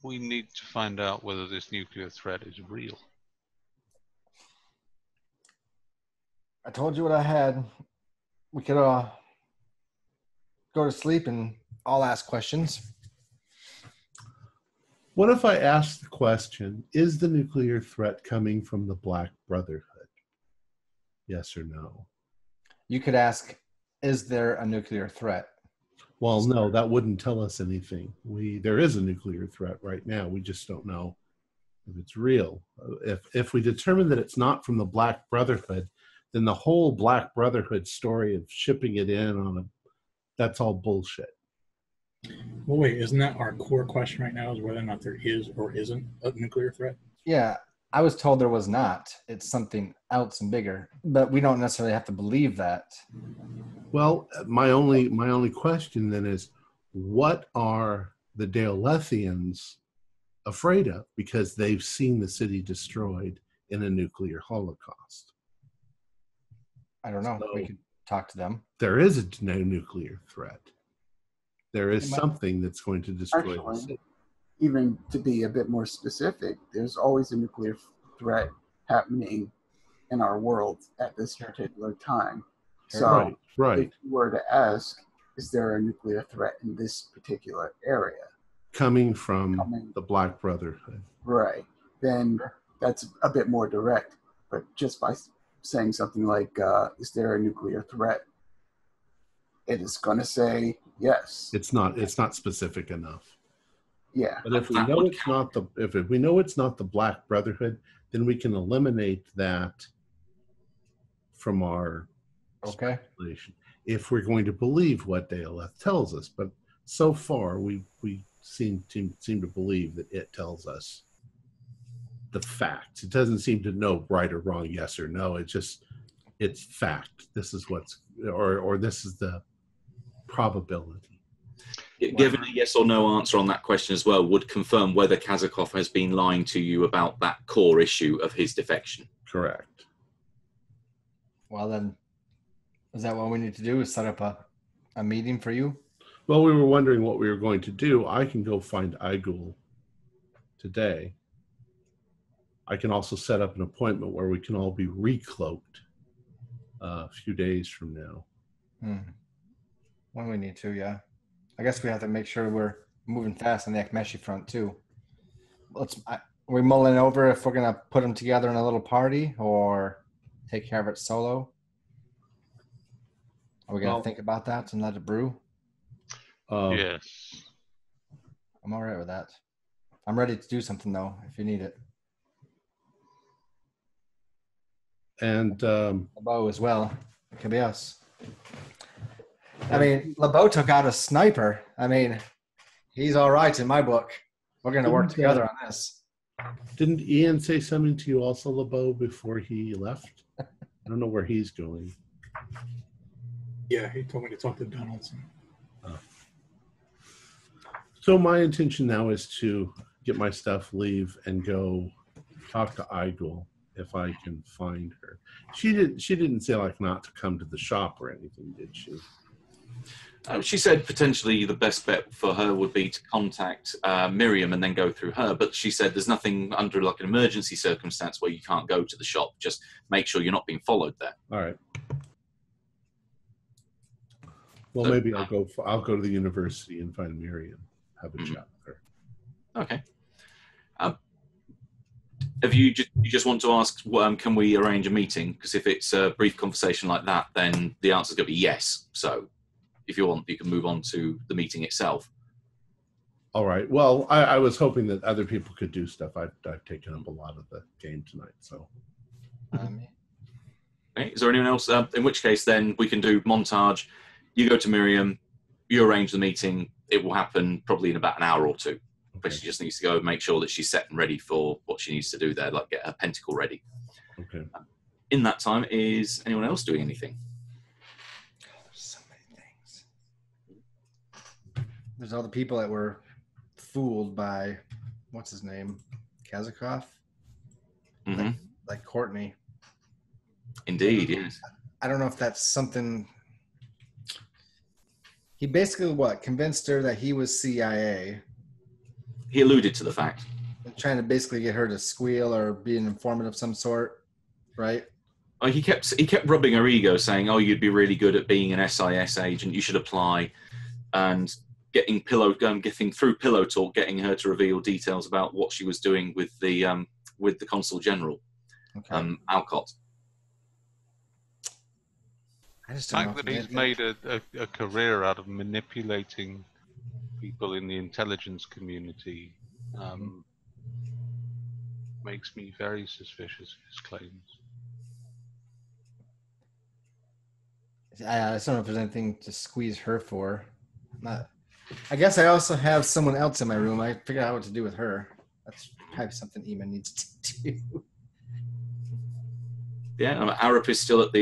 we need to find out whether this nuclear threat is real. I told you what I had. We could go to sleep and I'll ask questions. What if I ask the question, is the nuclear threat coming from the Black Brotherhood? Yes or no? You could ask, is there a nuclear threat? Well, no, that wouldn't tell us anything. There is a nuclear threat right now. We just don't know if it's real. If we determine that it's not from the Black Brotherhood, then the whole Black Brotherhood story of shipping it in that's all bullshit. Well, wait, isn't that our core question right now, is whether or not there is or isn't a nuclear threat? Yeah, I was told there was not. It's something else and bigger, but we don't necessarily have to believe that. Well, my only question then is, what are the Daelethians afraid of? Because they've seen the city destroyed in a nuclear holocaust. I don't know. So we could talk to them. There is no nuclear threat. There is something that's going to destroy the city. Even to be a bit more specific, there's always a nuclear threat happening in our world at this particular time. So right. If you were to ask, is there a nuclear threat in this particular area? Coming from the Black Brotherhood. Right. Then that's a bit more direct. But just by saying something like, is there a nuclear threat? It is going to say yes. It's not specific enough. Yeah. But if we know it's not the Black Brotherhood, then we can eliminate that from our speculation. if we're going to believe what Daleth tells us. But so far, we seem to believe that it tells us the facts. It doesn't seem to know right or wrong, yes or no. It's fact. This is or this is the probability. Given a yes or no answer on that question as well would confirm whether Kazakov has been lying to you about that core issue of his defection. Correct. Well, then, is that what we need to do, is set up a meeting for you? Well, we were wondering what we were going to do. I can go find Igul today. I can also set up an appointment where we can all be recloaked a few days from now. When we need to, yeah. I guess we have to make sure we're moving fast on the Akmeshi front, too. Are we mulling over if we're going to put them together in a little party or take care of it solo? Are we going to think about that and let it brew? Yes. I'm all right with that. I'm ready to do something, though, if you need it. And LeBeau as well. It could be us. I mean, LeBeau took out a sniper. I mean, he's all right in my book. We're going to work together on this. Didn't Ian say something to you also, LeBeau, before he left? I don't know where he's going. Yeah, he told me to talk to Donaldson. So my intention now is to get my stuff, leave, and go talk to Igul if I can find her. She didn't say like not to come to the shop or anything, did she? She said potentially the best bet for her would be to contact Miriam and then go through her. But she said there's nothing under like an emergency circumstance where you can't go to the shop. Just make sure you're not being followed there. All right. Well, maybe I'll go to the university and find Miriam, have a chat with her. Okay. If you just want to ask, can we arrange a meeting? Because if it's a brief conversation like that, then the answer's going to be yes. So if you want, you can move on to the meeting itself. All right. Well, I was hoping that other people could do stuff. I've taken up a lot of the game tonight. So. Okay. Is there anyone else? In which case, then we can do montage. You go to Miriam. You arrange the meeting. It will happen probably in about an hour or two. But she just needs to go and make sure that she's set and ready for what she needs to do there, like get her pentacle ready. Okay. In that time, is anyone else doing anything? There's so many things. There's all the people that were fooled by, what's his name? Kazakov? Mm-hmm. Like Courtney. Indeed, yes. I don't know if that's something... He basically, convinced her that he was CIA... He alluded to the fact. Trying to basically get her to squeal or be an informant of some sort, right? He kept rubbing her ego, saying, "Oh, you'd be really good at being an SIS agent. You should apply." And getting through pillow talk, getting her to reveal details about what she was doing with the consul general, Alcott. I just The fact that he's made a career out of manipulating people in the intelligence community makes me very suspicious of his claims. I just don't know if there's anything to squeeze her for. I guess I also have someone else in my room. I figured out what to do with her. That's probably something Ema needs to do. Yeah, Arup is still at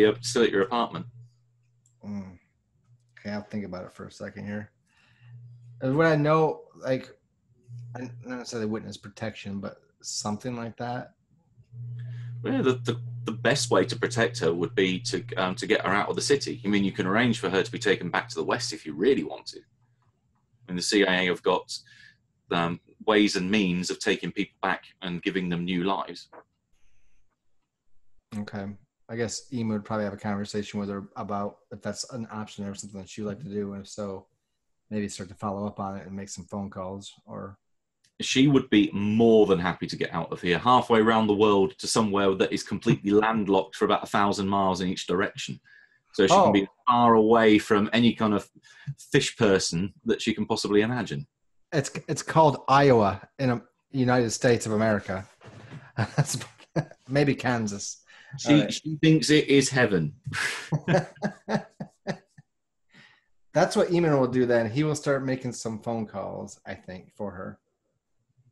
your apartment. Okay, I'll think about it for a second here. What I know, like, I don't necessarily witness protection, but something like that. Well, the best way to protect her would be to get her out of the city. I mean, you can arrange for her to be taken back to the West if you really want to. I mean, the CIA have got ways and means of taking people back and giving them new lives. Okay. I guess Ema would probably have a conversation with her about if that's an option or something that she'd like to do, and if so, maybe start to follow up on it and make some phone calls. Or she would be more than happy to get out of here, halfway around the world to somewhere that is completely landlocked for about 1,000 miles in each direction. So she can be far away from any kind of fish person that she can possibly imagine. It's called Iowa in the United States of America. Maybe Kansas. She thinks it is heaven. That's what Eamon will do then. He will start making some phone calls, I think, for her.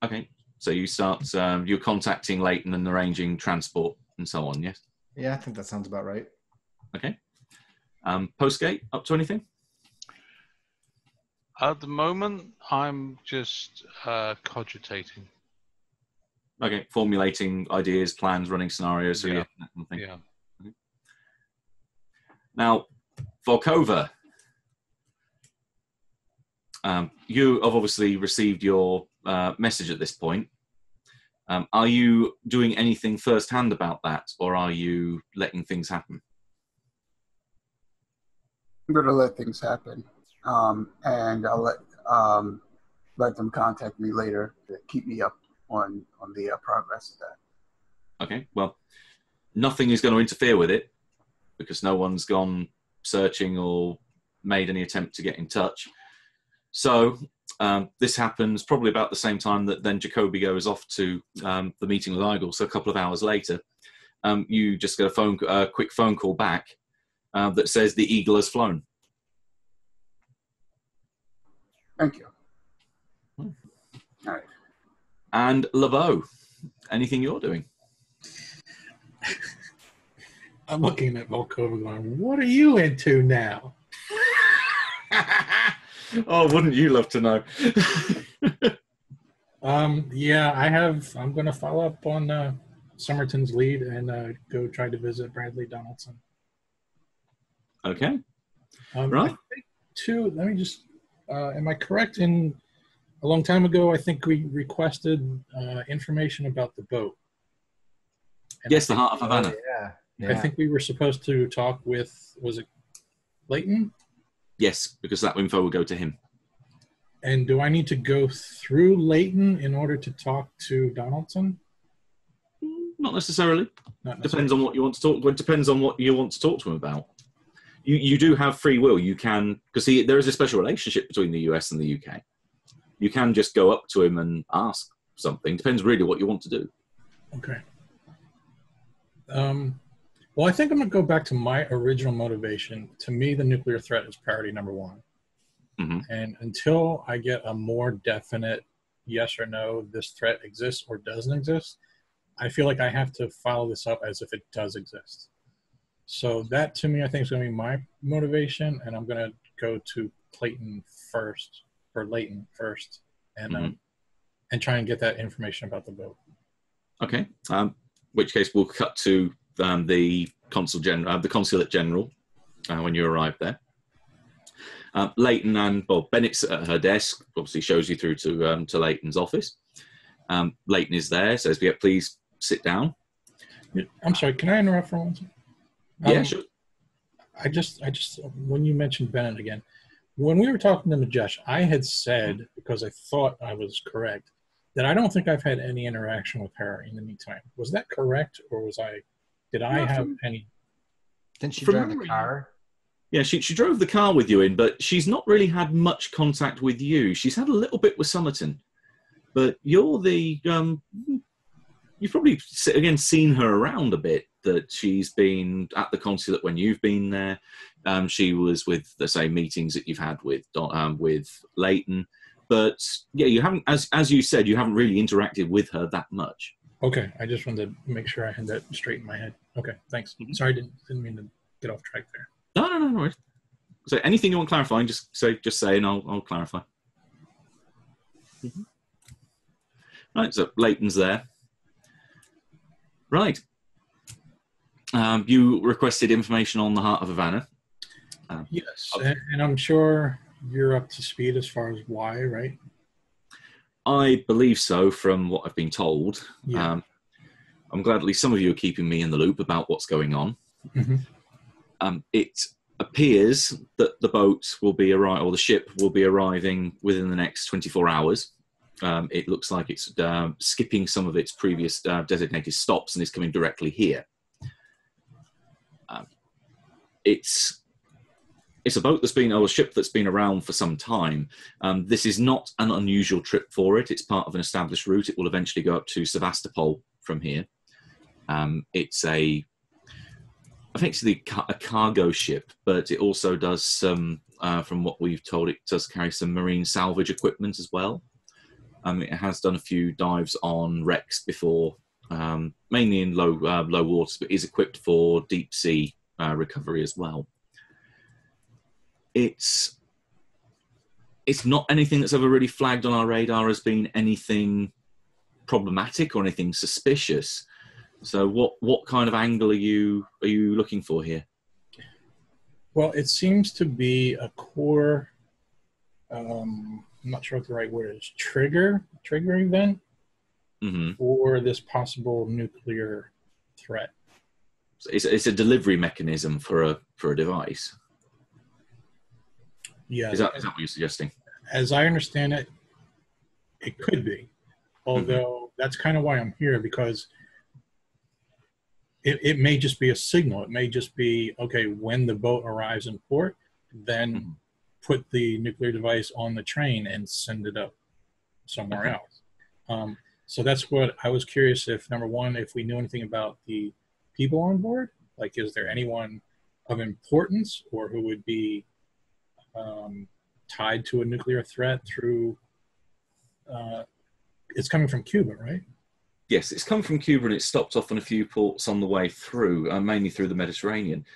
Okay. So you start, you're contacting Leighton and arranging transport and so on, yes? Yeah, I think that sounds about right. Okay. Postgate, up to anything? At the moment, I'm just cogitating. Okay, formulating ideas, plans, running scenarios. So Yeah. that kind of thing. Yeah. Okay. Now, Volkova, you have obviously received your message at this point. Are you doing anything firsthand about that, or are you letting things happen? I'm going to let things happen, and I'll let them contact me later to keep me up on the progress of that. Okay, well, nothing is going to interfere with it because no one's gone searching or made any attempt to get in touch. So this happens probably about the same time that then Jacoby goes off to the meeting with Igel. So a couple of hours later, you just get a quick phone call back that says the Eagle has flown. Thank you. Hmm. All right. And LeBeau, anything you're doing? I'm looking at Volkova going, what are you into now? Oh, wouldn't you love to know? Yeah, I'm going to follow up on Somerton's lead and go try to visit Bradley Donaldson. Okay. Right. I think too, let me just, am I correct in a long time ago, I think we requested information about the boat. And yes, the Heart of Havana. Yeah. I think we were supposed to talk with, was it Leighton? Yes, because that info will go to him. And do I need to go through Leighton in order to talk to Donaldson? Not necessarily. Not necessarily. Depends on what you want to talk. Well, it depends on what you want to talk to him about. You do have free will. You can, because there is a special relationship between the US and the UK. You can just go up to him and ask something. Depends really what you want to do. Okay. Well, I think I'm going to go back to my original motivation. To me, the nuclear threat is priority number one. Mm-hmm. And until I get a more definite yes or no, this threat exists or doesn't exist, I feel like I have to follow this up as if it does exist. So that, to me, I think is going to be my motivation, and I'm going to go to Leighton first, and and try and get that information about the boat. Okay. Which case we'll cut to the consulate general when you arrive there. Leighton and Bennett's at her desk. Obviously, shows you through to Leighton's office. Leighton is there. Says, "Yeah, please sit down." I'm sorry. Can I interrupt for one second? Yeah, sure. I just when you mentioned Bennett again, when we were talking to Majesh, I had said, because I thought I was correct, that I don't think I've had any interaction with her in the meantime. Was that correct, or did I have any? Didn't she drive the car? Yeah, she drove the car with you in, but she's not really had much contact with you. She's had a little bit with Somerton, but you're the you've probably again seen her around a bit. That she's been at the consulate when you've been there. She was with the same meetings that you've had with Leighton. But yeah, you haven't, as you said, you haven't really interacted with her that much. Okay, I just wanted to make sure I had that straight in my head. Okay, thanks. Mm-hmm. Sorry, didn't mean to get off track there. No worries. So anything you want clarifying, just say, and I'll clarify. Mm-hmm. Right, so Leighton's there. Right. You requested information on the Heart of Havana. Yes, and I'm sure you're up to speed as far as why, right? I believe so, from what I've been told. Yeah. I'm glad at least some of you are keeping me in the loop about what's going on. Mm-hmm. It appears that the boat will be or the ship will be arriving within the next 24 hours. It looks like it's skipping some of its previous designated stops and is coming directly here. It's a boat a ship that's been around for some time. This is not an unusual trip for it. It's part of an established route. It will eventually go up to Sevastopol from here. It's effectively a cargo ship, but it also does some from what we've told, it does carry some marine salvage equipment as well. It has done a few dives on wrecks before, mainly in low waters, but is equipped for deep sea recovery as well. It's not anything that's ever really flagged on our radar as being anything problematic or anything suspicious. So what kind of angle are you looking for here? Well, it seems to be a core, I'm not sure what the right word is, trigger event for this possible nuclear threat. So it's a delivery mechanism for a device. Yeah. Is that what you're suggesting? As I understand it, it could be. Although that's kind of why I'm here, because it may just be a signal. It may just be, okay, when the boat arrives in port, then put the nuclear device on the train and send it up somewhere else. So that's what I was curious if, number one, if we knew anything about the people on board. Like, is there anyone of importance or who would be tied to a nuclear threat through... it's coming from Cuba, right? Yes, it's come from Cuba and it stopped off on a few ports on the way through, mainly through the Mediterranean.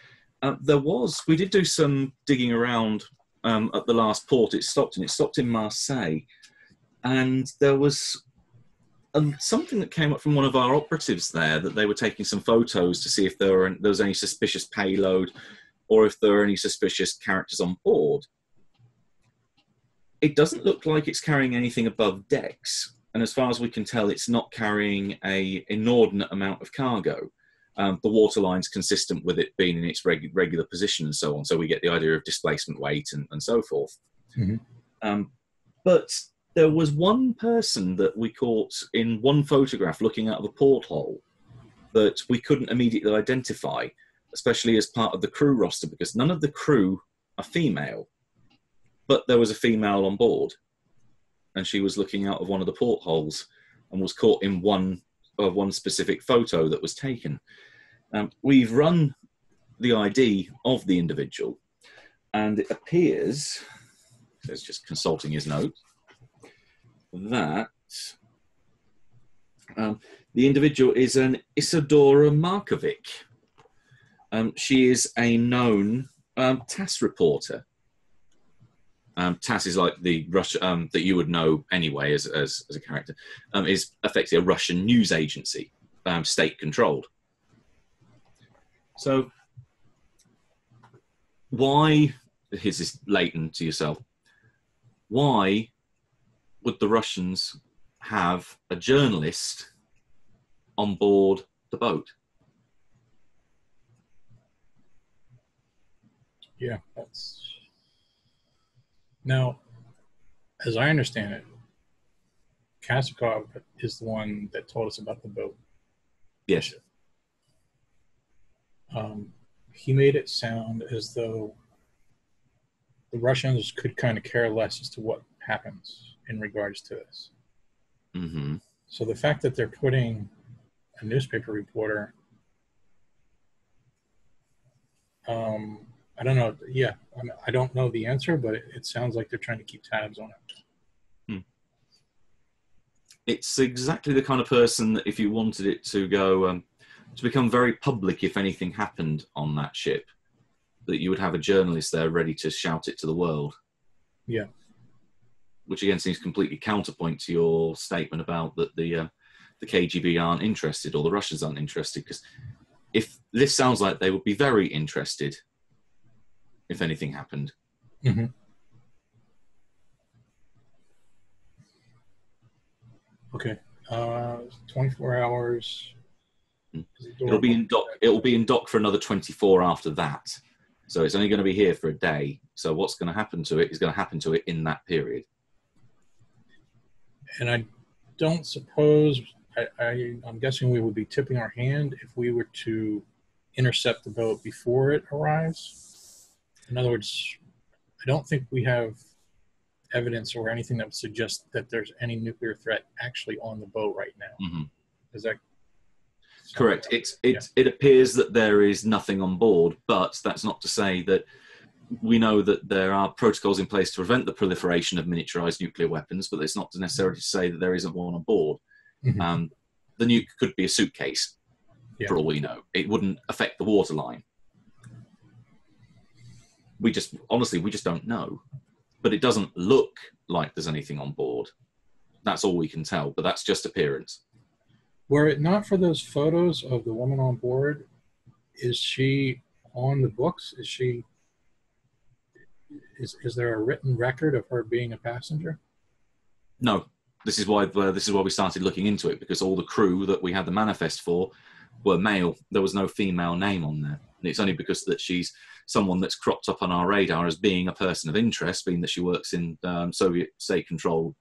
We did do some digging around at the last port it stopped in. It stopped in Marseille, and there was something that came up from one of our operatives there, that they were taking some photos to see if there was any suspicious payload or if there were any suspicious characters on board. It doesn't look like it's carrying anything above decks. And as far as we can tell, it's not carrying an inordinate amount of cargo. The waterline's consistent with it being in its regular position and so on. So we get the idea of displacement weight and so forth. But there was one person that we caught in one photograph looking out of a porthole that we couldn't immediately identify, especially as part of the crew roster, because none of the crew are female. But there was a female on board, and she was looking out of one of the portholes and was caught in one specific photo that was taken. We've run the ID of the individual, and it appears, it's just consulting his note, that the individual is an Isadora Markovic. She is a known TASS reporter. TASS is like the Russia that you would know anyway as a character, is effectively a Russian news agency, state-controlled. So why, here's this latent to yourself, why would the Russians have a journalist on board the boat? Yeah, that's... Now, as I understand it, Kasakov is the one that told us about the boat. Yes. He made it sound as though the Russians could kind of care less as to what happens in regards to this. So the fact that they're putting a newspaper reporter, I don't know. Yeah, I don't know the answer, but it sounds like they're trying to keep tabs on it. It's exactly the kind of person that if you wanted it to go, to become very public if anything happened on that ship, that you would have a journalist there ready to shout it to the world. Yeah. Which again seems completely counterpoint to your statement about that the KGB aren't interested or the Russians aren't interested, because if this sounds like they would be very interested if anything happened. Okay. 24 hours. It'll be in dock for another 24 after that. So it's only going to be here for a day. So what's going to happen to it is going to happen to it in that period. And I don't suppose, I'm guessing we would be tipping our hand if we were to intercept the boat before it arrives. In other words, I don't think we have evidence or anything that would suggest that there's any nuclear threat actually on the boat right now. Is that correct? It appears that there is nothing on board, but that's not to say that we know that there are protocols in place to prevent the proliferation of miniaturized nuclear weapons, but it's not necessarily to say that there isn't one on board. Mm-hmm. The nuke could be a suitcase, Yeah. for all we know. It wouldn't affect the waterline. We just don't know. But it doesn't look like there's anything on board. That's all we can tell, but that's just appearance. Were it not for those photos of the woman on board, is she on the books? Is there a written record of her being a passenger? No. This is why we started looking into it, because all the crew that we had the manifest for were male. There was no female name on there. And it's only because that she's someone that's cropped up on our radar as being a person of interest, being that she works in Soviet state-controlled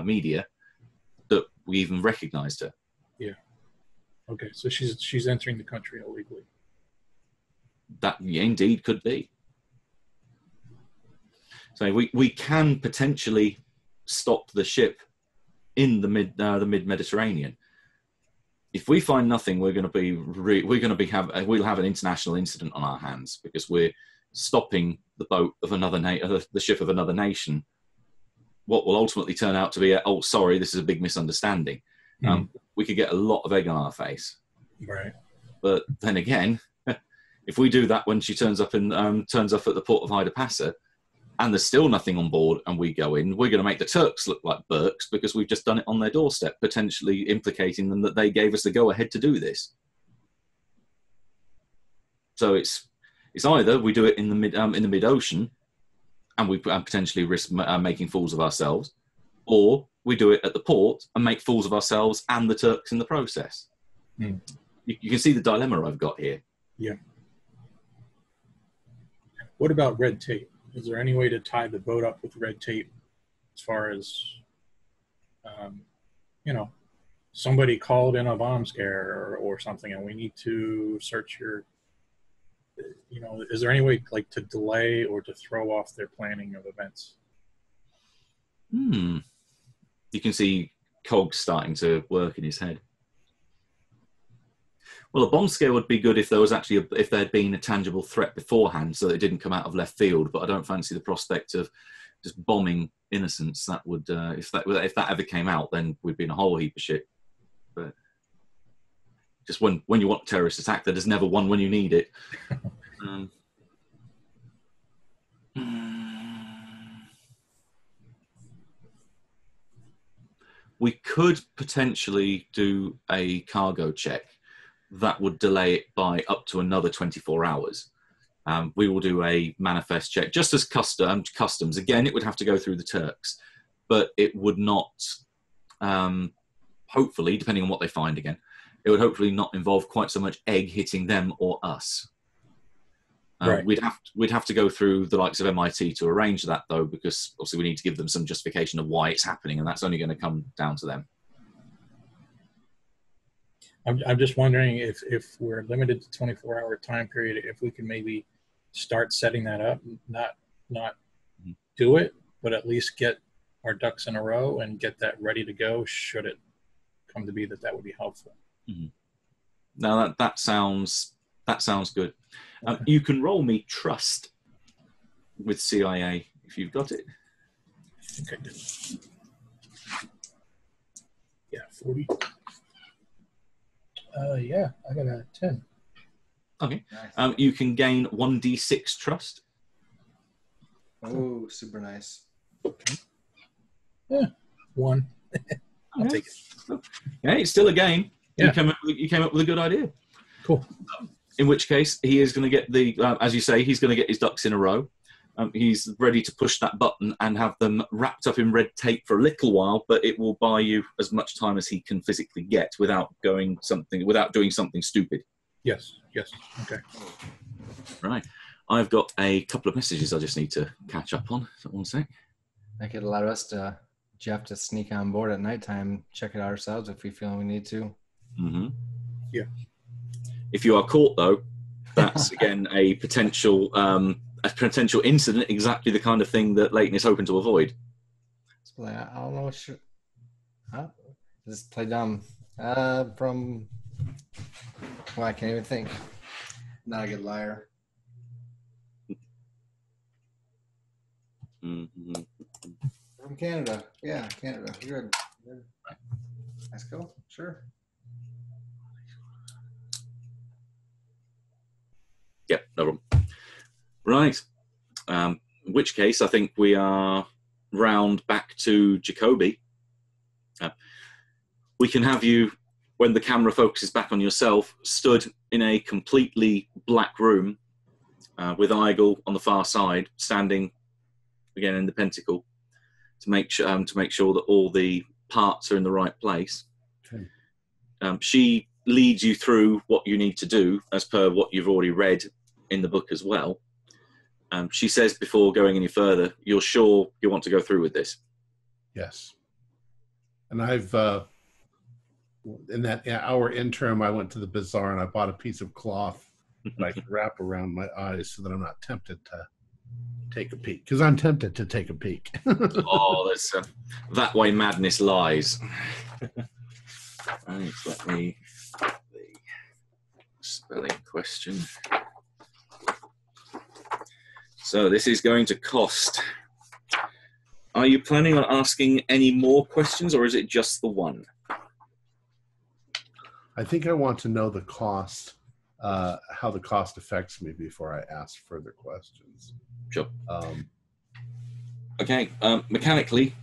media, that we even recognized her. Yeah. Okay, so she's entering the country illegally. That indeed could be. So we can potentially stop the ship in the mid-Mediterranean. If we find nothing, we'll have an international incident on our hands, because we're stopping the boat of the ship of another nation. What will ultimately turn out to be sorry, this is a big misunderstanding. We could get a lot of egg on our face. Right. But then again, if we do that when she turns up at the port of Haida Passa, and there's still nothing on board, and we go in, we're going to make the Turks look like Burks, because we've just done it on their doorstep, potentially implicating them that they gave us the go-ahead to do this. So it's either we do it in the mid-ocean, and we potentially risk making fools of ourselves, or we do it at the port and make fools of ourselves and the Turks in the process. You can see the dilemma I've got here. Yeah. What about red tape? Is there any way to tie the boat up with red tape as far as, somebody called in a bomb scare or something, and we need to search your, is there any way like to delay or to throw off their planning of events? You can see cogs starting to work in his head. Well, a bomb scare would be good if there was actually if there had been a tangible threat beforehand, so that it didn't come out of left field. But I don't fancy the prospect of just bombing innocents. That would, if that ever came out, then we'd be in a whole heap of shit. But just when you want a terrorist attack, there's never one when you need it. We could potentially do a cargo check. That would delay it by up to another 24 hours. We will do a manifest check, just as customs. Again, it would have to go through the Turks, but it would not, hopefully, depending on what they find again, it would hopefully not involve quite so much egg hitting them or us. Right. We'd have to go through the likes of MIT to arrange that, though, because obviously we need to give them some justification of why it's happening, and that's only going to come down to them. I'm just wondering if we're limited to 24-hour time period, if we can maybe start setting that up, not do it, but at least get our ducks in a row and get that ready to go should it come to be that would be helpful. Now that sounds good. Okay. You can roll me trust with CIA if you've got it. Okay, good. Yeah, 40. Yeah, I got a 10. Okay. Nice. You can gain 1d6 trust. Oh, super nice. Yeah, 1. I'll take it. Yeah, it's still a game. Yeah. You came up with a good idea. Cool. In which case, he is going to get as you say, he's going to get his ducks in a row. He's ready to push that button and have them wrapped up in red tape for a little while, but it will buy you as much time as he can physically get without doing something stupid. Yes. Okay. Right. I've got a couple of messages I just need to catch up on. So 1 sec. That could allow us to sneak on board at nighttime, check it out ourselves if we feel we need to. Yeah. If you are caught, though, that's again a potential incident, exactly the kind of thing that Leighton is hoping to avoid. I don't know. Just play dumb. From. Well, I can't even think. Not a good liar. Mm-hmm. From Canada. Yeah, Canada. Good. That's cool. Sure. Yep, no problem. Right. In which case, I think we are round back to Jacoby. We can have you, when the camera focuses back on yourself, stood in a completely black room with Igel on the far side, standing again in the pentacle to make sure that all the parts are in the right place. Okay. She leads you through what you need to do as per what you've already read in the book as well. She says before going any further, you're sure you want to go through with this? Yes. And I've, in that hour interim, I went to the bazaar and I bought a piece of cloth that I could wrap around my eyes so that I'm not tempted to take a peek. Because I'm tempted to take a peek. Oh, there's that way madness lies. Right, let me the spelling question. So this is going to cost. Are you planning on asking any more questions, or is it just the one? I think I want to know the cost, how the cost affects me before I ask further questions. Sure. Okay. Mechanically,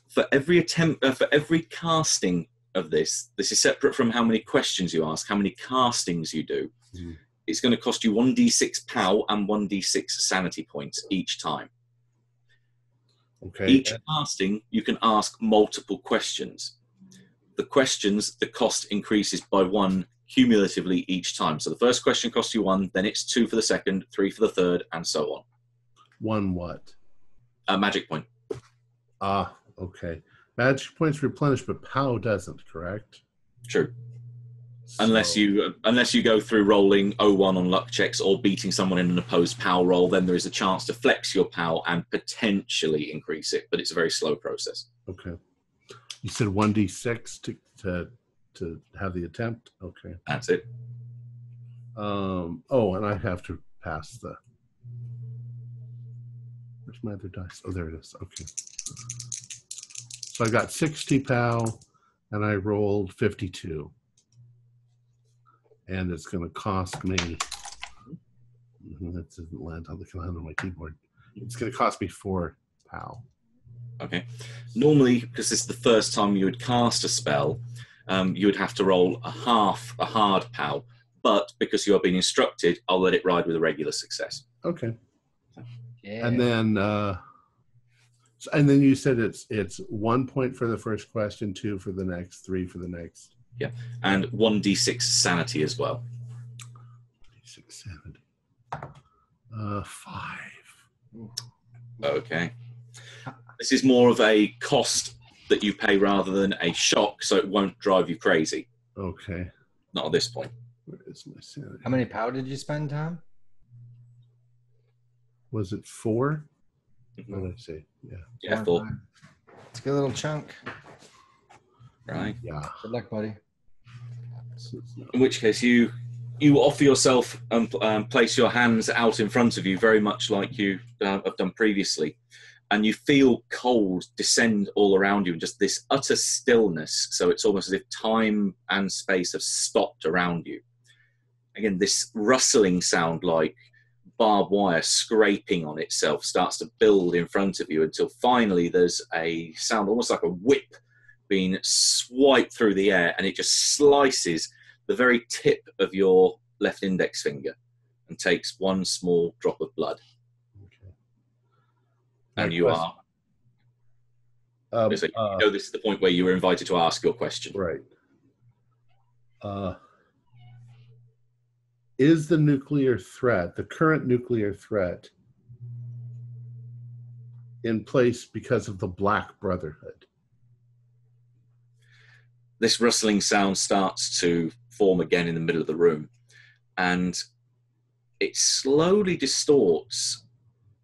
for every attempt, for every casting of this is separate from how many questions you ask, how many castings you do. Mm. It's going to cost you 1d6 POW and 1d6 sanity points each time. Okay. Each casting, you can ask multiple questions. The questions, the cost increases by 1 cumulatively each time. So the first question costs you 1, then it's 2 for the second, 3 for the third, and so on. 1 what? A magic point. Ah, okay. Magic points replenish, but POW doesn't, correct? True. So, Unless you go through rolling 01 on luck checks or beating someone in an opposed POW roll, then there is a chance to flex your POW and potentially increase it, but it's a very slow process. Okay. You said 1d6 to have the attempt? Okay. That's it. Oh, and I have to pass the... Where's my other dice? Oh, there it is. Okay. So I got 60 POW, and I rolled 52. And it's going to cost me... That doesn't land on my keyboard. It's going to cost me 4 POW. Okay. Normally, because this is the first time you would cast a spell, you would have to roll a hard POW. But because you are being instructed, I'll let it ride with a regular success. Okay. Yeah. And then you said it's 1 point for the first question, 2 for the next, 3 for the next. Yeah, and 1d6 sanity as well. 6, 7, 5. Okay. This is more of a cost that you pay rather than a shock, so it won't drive you crazy. Okay. Not at this point. Where is my sanity? How many POW did you spend, Tom? Was it 4? What did I say? Yeah. Yeah, 4. It's a good little chunk. Right. Yeah. Good luck, buddy. So it's not- In which case, you offer yourself and place your hands out in front of you, very much like you have done previously, and you feel cold descend all around you, and just this utter stillness. So it's almost as if time and space have stopped around you. Again, this rustling sound, like barbed wire scraping on itself, starts to build in front of you until finally there's a sound almost like a whip being swiped through the air, and it just slices the very tip of your left index finger and takes 1 small drop of blood. Okay. And you are... so you know this is the point where you were invited to ask your question. Right. Is the nuclear threat, the current nuclear threat, in place because of the Black Brotherhood? This rustling sound starts to form again in the middle of the room, and it slowly distorts.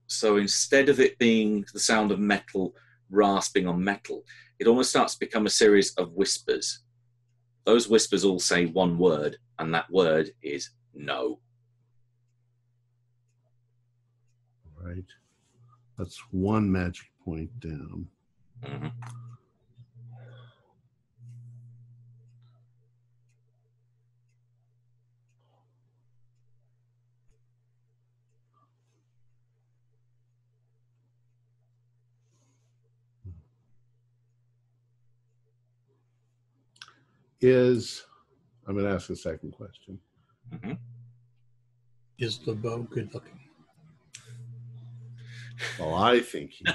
So instead of it being the sound of metal rasping on metal, it almost starts to become a series of whispers. Those whispers all say one word, and that word is no. Right. That's one magic point down. Mm-hmm. I'm going to ask a second question. Mm-hmm. Is LeBeau good looking? Well, I think he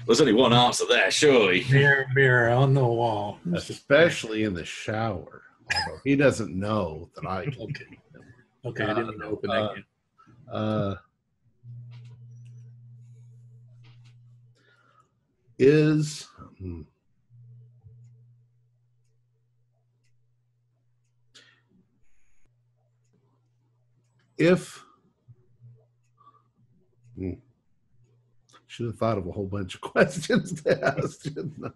There's only one answer there, surely. Mirror, mirror on the wall. especially in the shower. Although he doesn't know that I can Okay. see him. Okay, I didn't mean to open that can. Should have thought of a whole bunch of questions to ask, shouldn't I?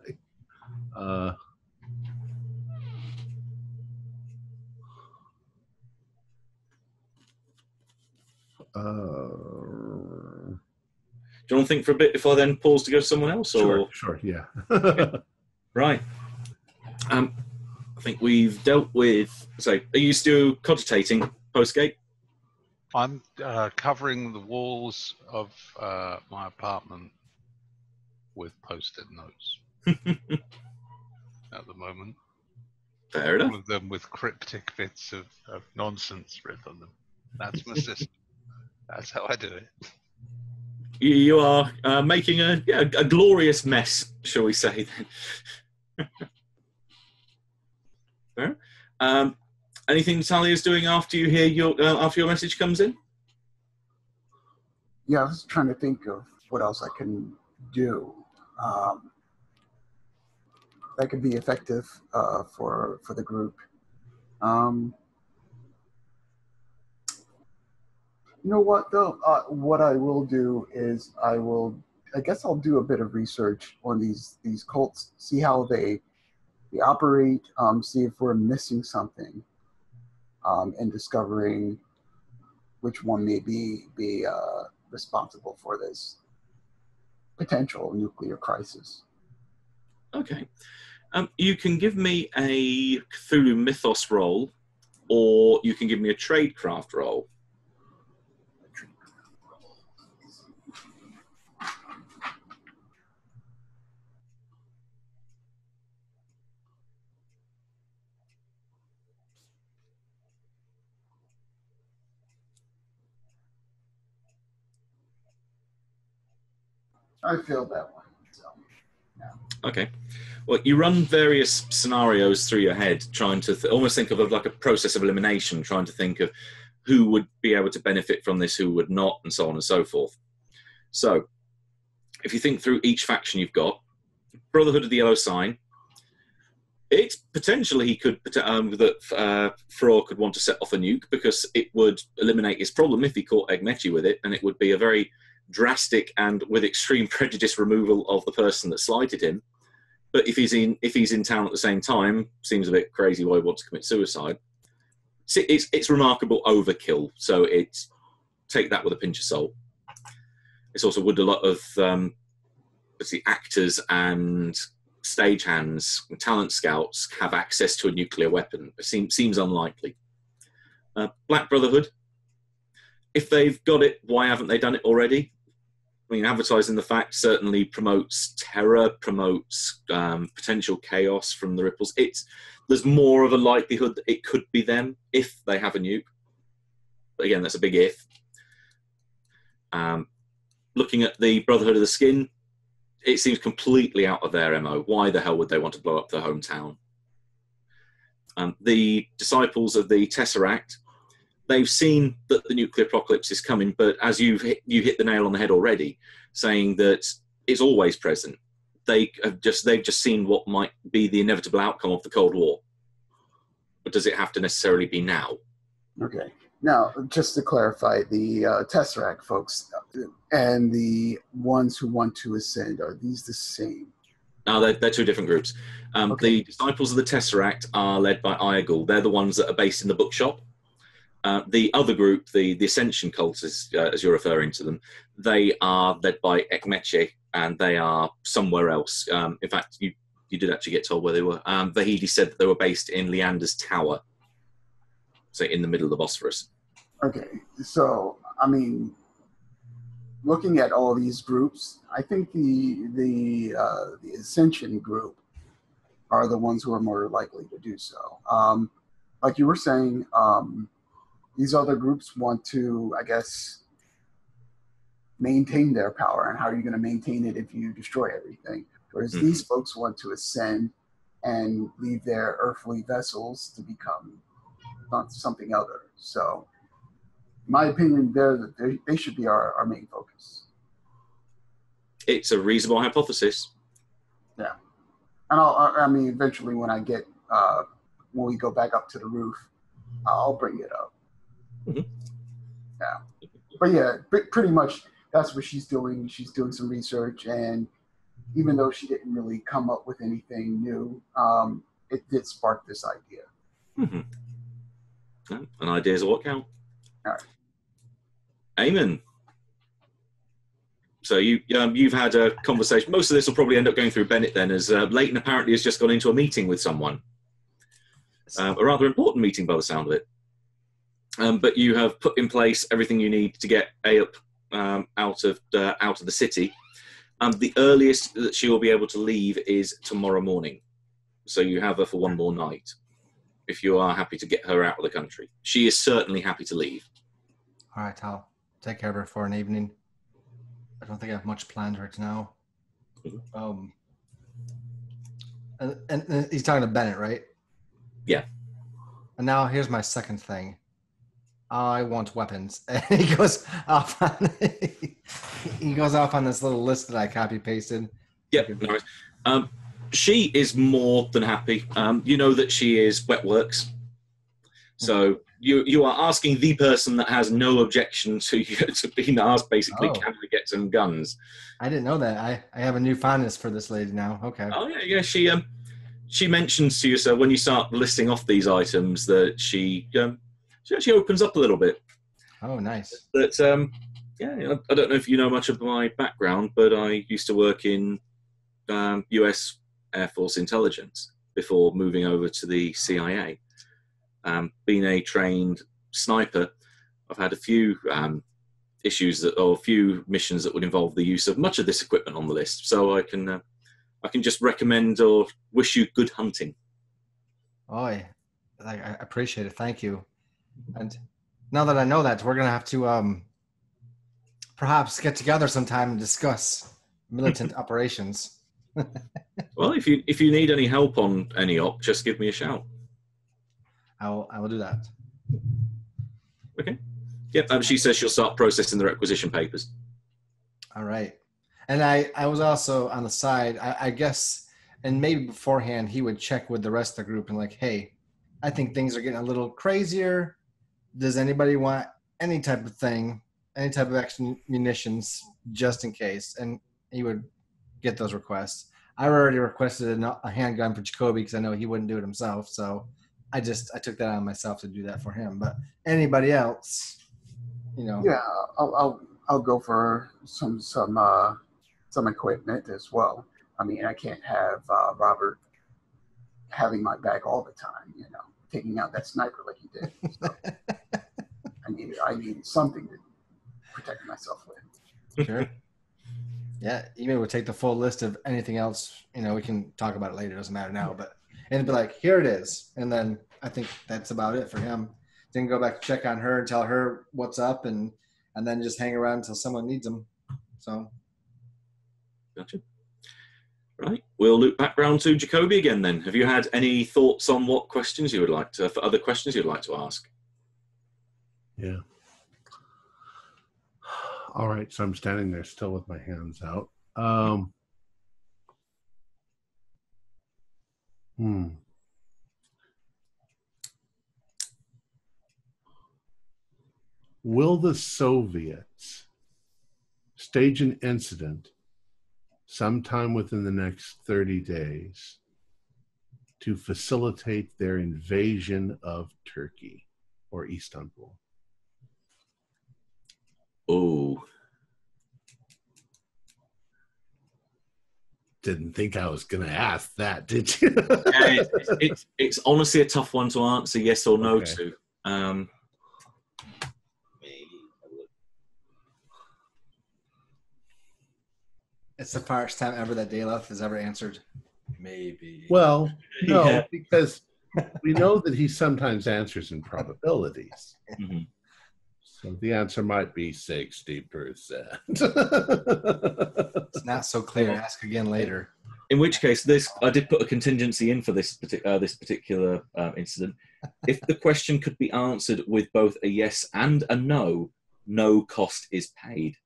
Do you want to think for a bit before I then pause to go to someone else? Or? Sure, yeah. Right. I think we've dealt with... So, are you still cogitating postgate? I'm covering the walls of my apartment with post-it notes at the moment. Fair enough. All of them with cryptic bits of nonsense written on them. That's my system. That's how I do it. You are making a glorious mess, shall we say then. Fair. Anything Talia's doing after you hear after your message comes in? Yeah, I was trying to think of what else I can do that could be effective for the group. You know what though? What I will do is I guess I'll do a bit of research on these cults, see how they operate, see if we're missing something, and discovering which one may be responsible for this potential nuclear crisis. Okay. You can give me a Cthulhu Mythos roll, or you can give me a Tradecraft roll. I failed that one. So, yeah. Okay. Well, you run various scenarios through your head, trying to almost think of like a process of elimination, trying to think of who would be able to benefit from this, who would not, and so on and so forth. So, if you think through each faction you've got, Brotherhood of the Yellow Sign, it's potentially he could that Fror could want to set off a nuke because it would eliminate his problem if he caught Egmetti with it, and it would be a very drastic and with extreme prejudice removal of the person that slighted him. But if he's in town at the same time, seems a bit crazy why he wants to commit suicide. It's remarkable overkill, so take that with a pinch of salt. It's also would a lot of actors and stagehands and talent scouts have access to a nuclear weapon. It seems unlikely. Black Brotherhood, if they've got it, why haven't they done it already? I mean, advertising the fact certainly promotes terror, promotes potential chaos from the ripples. There's more of a likelihood that it could be them if they have a nuke. But again, that's a big if. Looking at the Brotherhood of the Skin, it seems completely out of their MO. Why the hell would they want to blow up their hometown? The Disciples of the Tesseract, they've seen that the nuclear apocalypse is coming, but as you hit the nail on the head already, saying that it's always present. They've just seen what might be the inevitable outcome of the Cold War. But does it have to necessarily be now? Okay. Now, just to clarify, the Tesseract folks and the ones who want to ascend, are these the same? No, they're two different groups. Okay. The Disciples of the Tesseract are led by Iagul. They're the ones that are based in the bookshop. The other group, the Ascension cult, as you're referring to them, they are led by Ekmeche, and they are somewhere else. In fact, you did actually get told where they were. Vahidi said that they were based in Leander's Tower, so in the middle of the Bosphorus. Okay, so I mean, looking at all these groups, I think the Ascension group are the ones who are more likely to do so. Like you were saying, these other groups want to, I guess, maintain their power, and how are you going to maintain it if you destroy everything? Whereas these folks want to ascend and leave their earthly vessels to become something other. So, in my opinion, they should be our main focus. It's a reasonable hypothesis. Yeah, and I mean, eventually, when when we go back up to the roof, I'll bring it up. Yeah, but yeah, pretty much that's what she's doing. She's doing some research, and even though she didn't really come up with anything new, it did spark this idea. And ideas are what count. All right. Eamon. So you've had a conversation. Most of this will probably end up going through Bennett then, as Leighton apparently has just gone into a meeting with someone. A rather important meeting by the sound of it. But you have put in place everything you need to get Aeup out of the city. The earliest that she will be able to leave is tomorrow morning. So you have her for one more night, if you are happy to get her out of the country. She is certainly happy to leave. All right, I'll take care of her for an evening. I don't think I have much planned right now. And he's talking to Bennett, right? Yeah. And now here's my second thing. I want weapons. And he goes off on this little list that I copy pasted. Yep. No worries. She is more than happy. You know that she is Wetworks. So you are asking the person that has no objection to being asked, basically, can we get some guns? I didn't know that. I have a new fondness for this lady now. Okay. Oh yeah. She mentions to you, so when you start listing off these items, that she actually opens up a little bit. Oh, nice. But I don't know if you know much of my background, but I used to work in U.S. Air Force intelligence before moving over to the CIA. Being a trained sniper, I've had a few a few missions that would involve the use of much of this equipment on the list. So I can just recommend or wish you good hunting. Oh, I appreciate it. Thank you. And now that I know that, we're gonna have to perhaps get together sometime and discuss militant operations. Well, if you need any help on any op, just give me a shout. I will do that. Okay. Yep. She says she'll start processing the requisition papers. All right. And I was also on the side, I guess, and maybe beforehand, he would check with the rest of the group and like, hey, I think things are getting a little crazier. Does anybody want any type of thing, any type of extra munitions, just in case? And he would get those requests. I already requested a handgun for Jacoby because I know he wouldn't do it himself. So I took that on myself to do that for him. But anybody else, Yeah, I'll go for some equipment as well. I mean, I can't have Robert having my back all the time, taking out that sniper like he did. So I need something to protect myself with. Sure. Yeah, email would take the full list of anything else. We can talk about it later. It doesn't matter now, but it'd be like, here it is. And then I think that's about it for him. Then go back, check on her and tell her what's up, and then just hang around until someone needs him. So. Gotcha. Right. We'll loop back round to Jacoby again then. Have you had any thoughts on what questions you would like to, for other questions you'd like to ask? Yeah. All right. So I'm standing there still with my hands out. Will the Soviets stage an incident sometime within the next 30 days to facilitate their invasion of Turkey? or Istanbul? Oh. Didn't think I was going to ask that, did you? Yeah, it's honestly a tough one to answer yes or no Okay. to. It's the first time ever that Daleth has ever answered. Maybe. Well, no, Yeah. because we know that he sometimes answers in probabilities. Mm-hmm. So the answer might be 60%. It's not so clear. Ask again later. In which case, I did put a contingency in for this particular incident. If the question could be answered with both a yes and a no, no cost is paid.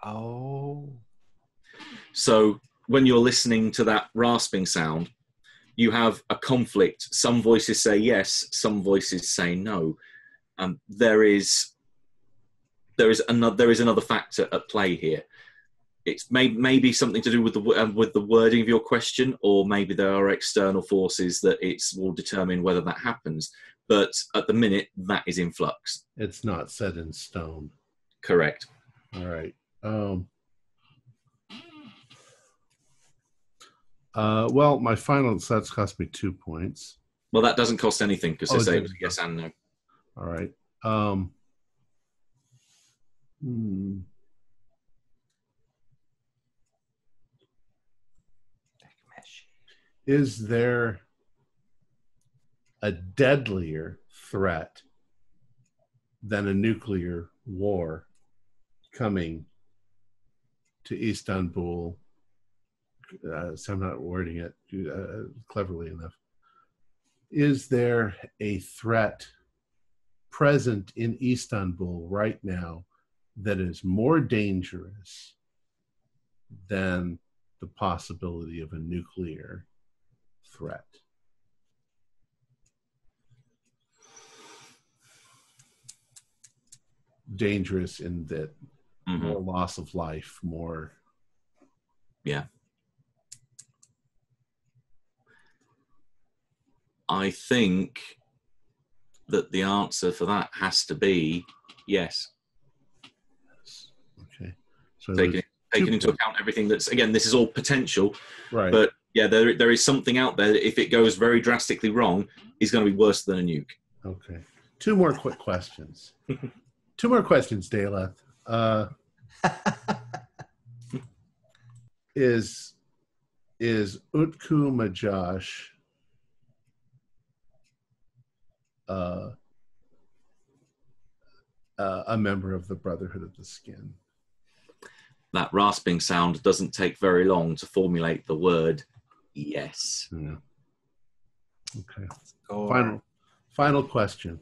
Oh. So when you're listening to that rasping sound, you have a conflict. Some voices say yes, some voices say no. There is another factor at play here. It's maybe something to do with the wording of your question, or maybe there are external forces that will determine whether that happens. But at the minute, that is in flux. It's not set in stone. Correct. All right. Well, my final sets cost me 2 points. Well, that doesn't cost anything because they say it was yes and no. All right. Is there a deadlier threat than a nuclear war coming to Istanbul? So I'm not wording it cleverly enough. Is there a threat present in Istanbul right now that is more dangerous than the possibility of a nuclear threat? Dangerous in that more loss of life, more... Yeah. I think that the answer for that has to be yes. Okay. So taking into account everything that's, again, this is all potential, right? But yeah, there is something out there that if it goes very drastically wrong, is going to be worse than a nuke. Okay. 2 more quick questions. 2 more questions, Daleth. Is Utku Majash a member of the Brotherhood of the Skin? That rasping sound doesn't take very long to formulate the word yes. Yeah. Okay. Final question.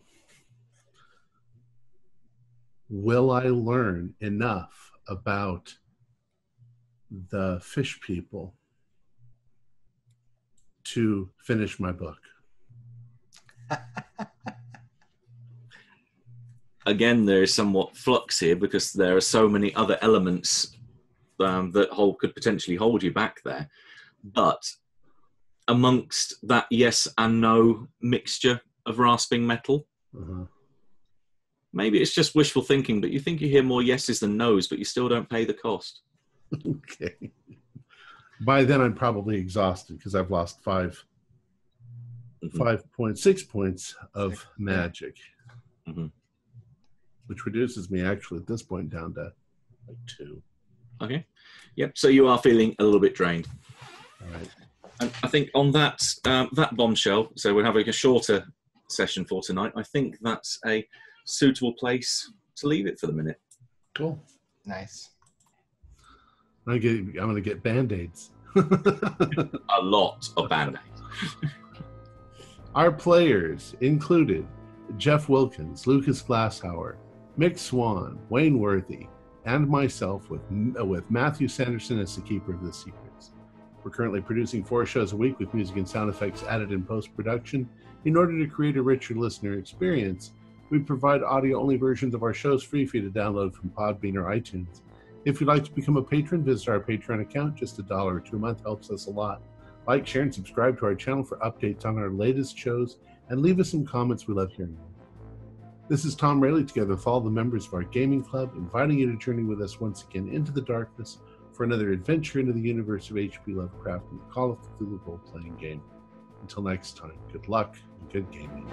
Will I learn enough about the fish people to finish my book? Again, there is somewhat flux here because there are so many other elements that could potentially hold you back there. But amongst that yes and no mixture of rasping metal, maybe it's just wishful thinking, but you think you hear more yeses than nos, but you still don't pay the cost. Okay. By then, I'm probably exhausted because I've lost 6 points of magic, which reduces me actually at this point down to like 2. Okay. Yep. So you are feeling a little bit drained. All right. And I think on that bombshell, so we're having a shorter session for tonight. I think that's a suitable place to leave it for the minute. Cool. Nice. I'm going to get Band-Aids. A lot of Band-Aids. Our players included Jeff Wilkins, Lucas Glasshauer, Mick Swan, Wayne Worthy, and myself with Matthew Sanderson as the Keeper of the Secrets. We're currently producing 4 shows a week with music and sound effects added in post-production. In order to create a richer listener experience, we provide audio-only versions of our shows free for you to download from Podbean or iTunes. If you'd like to become a patron, visit our Patreon account. Just $1 or $2 a month helps us a lot. Like, share, and subscribe to our channel for updates on our latest shows, and leave us some comments. We love hearing them. This is Tom Rayleigh, together with all the members of our gaming club, inviting you to journey with us once again into the darkness for another adventure into the universe of H.P. Lovecraft and the Call of Cthulhu role-playing game. Until next time, good luck and good gaming.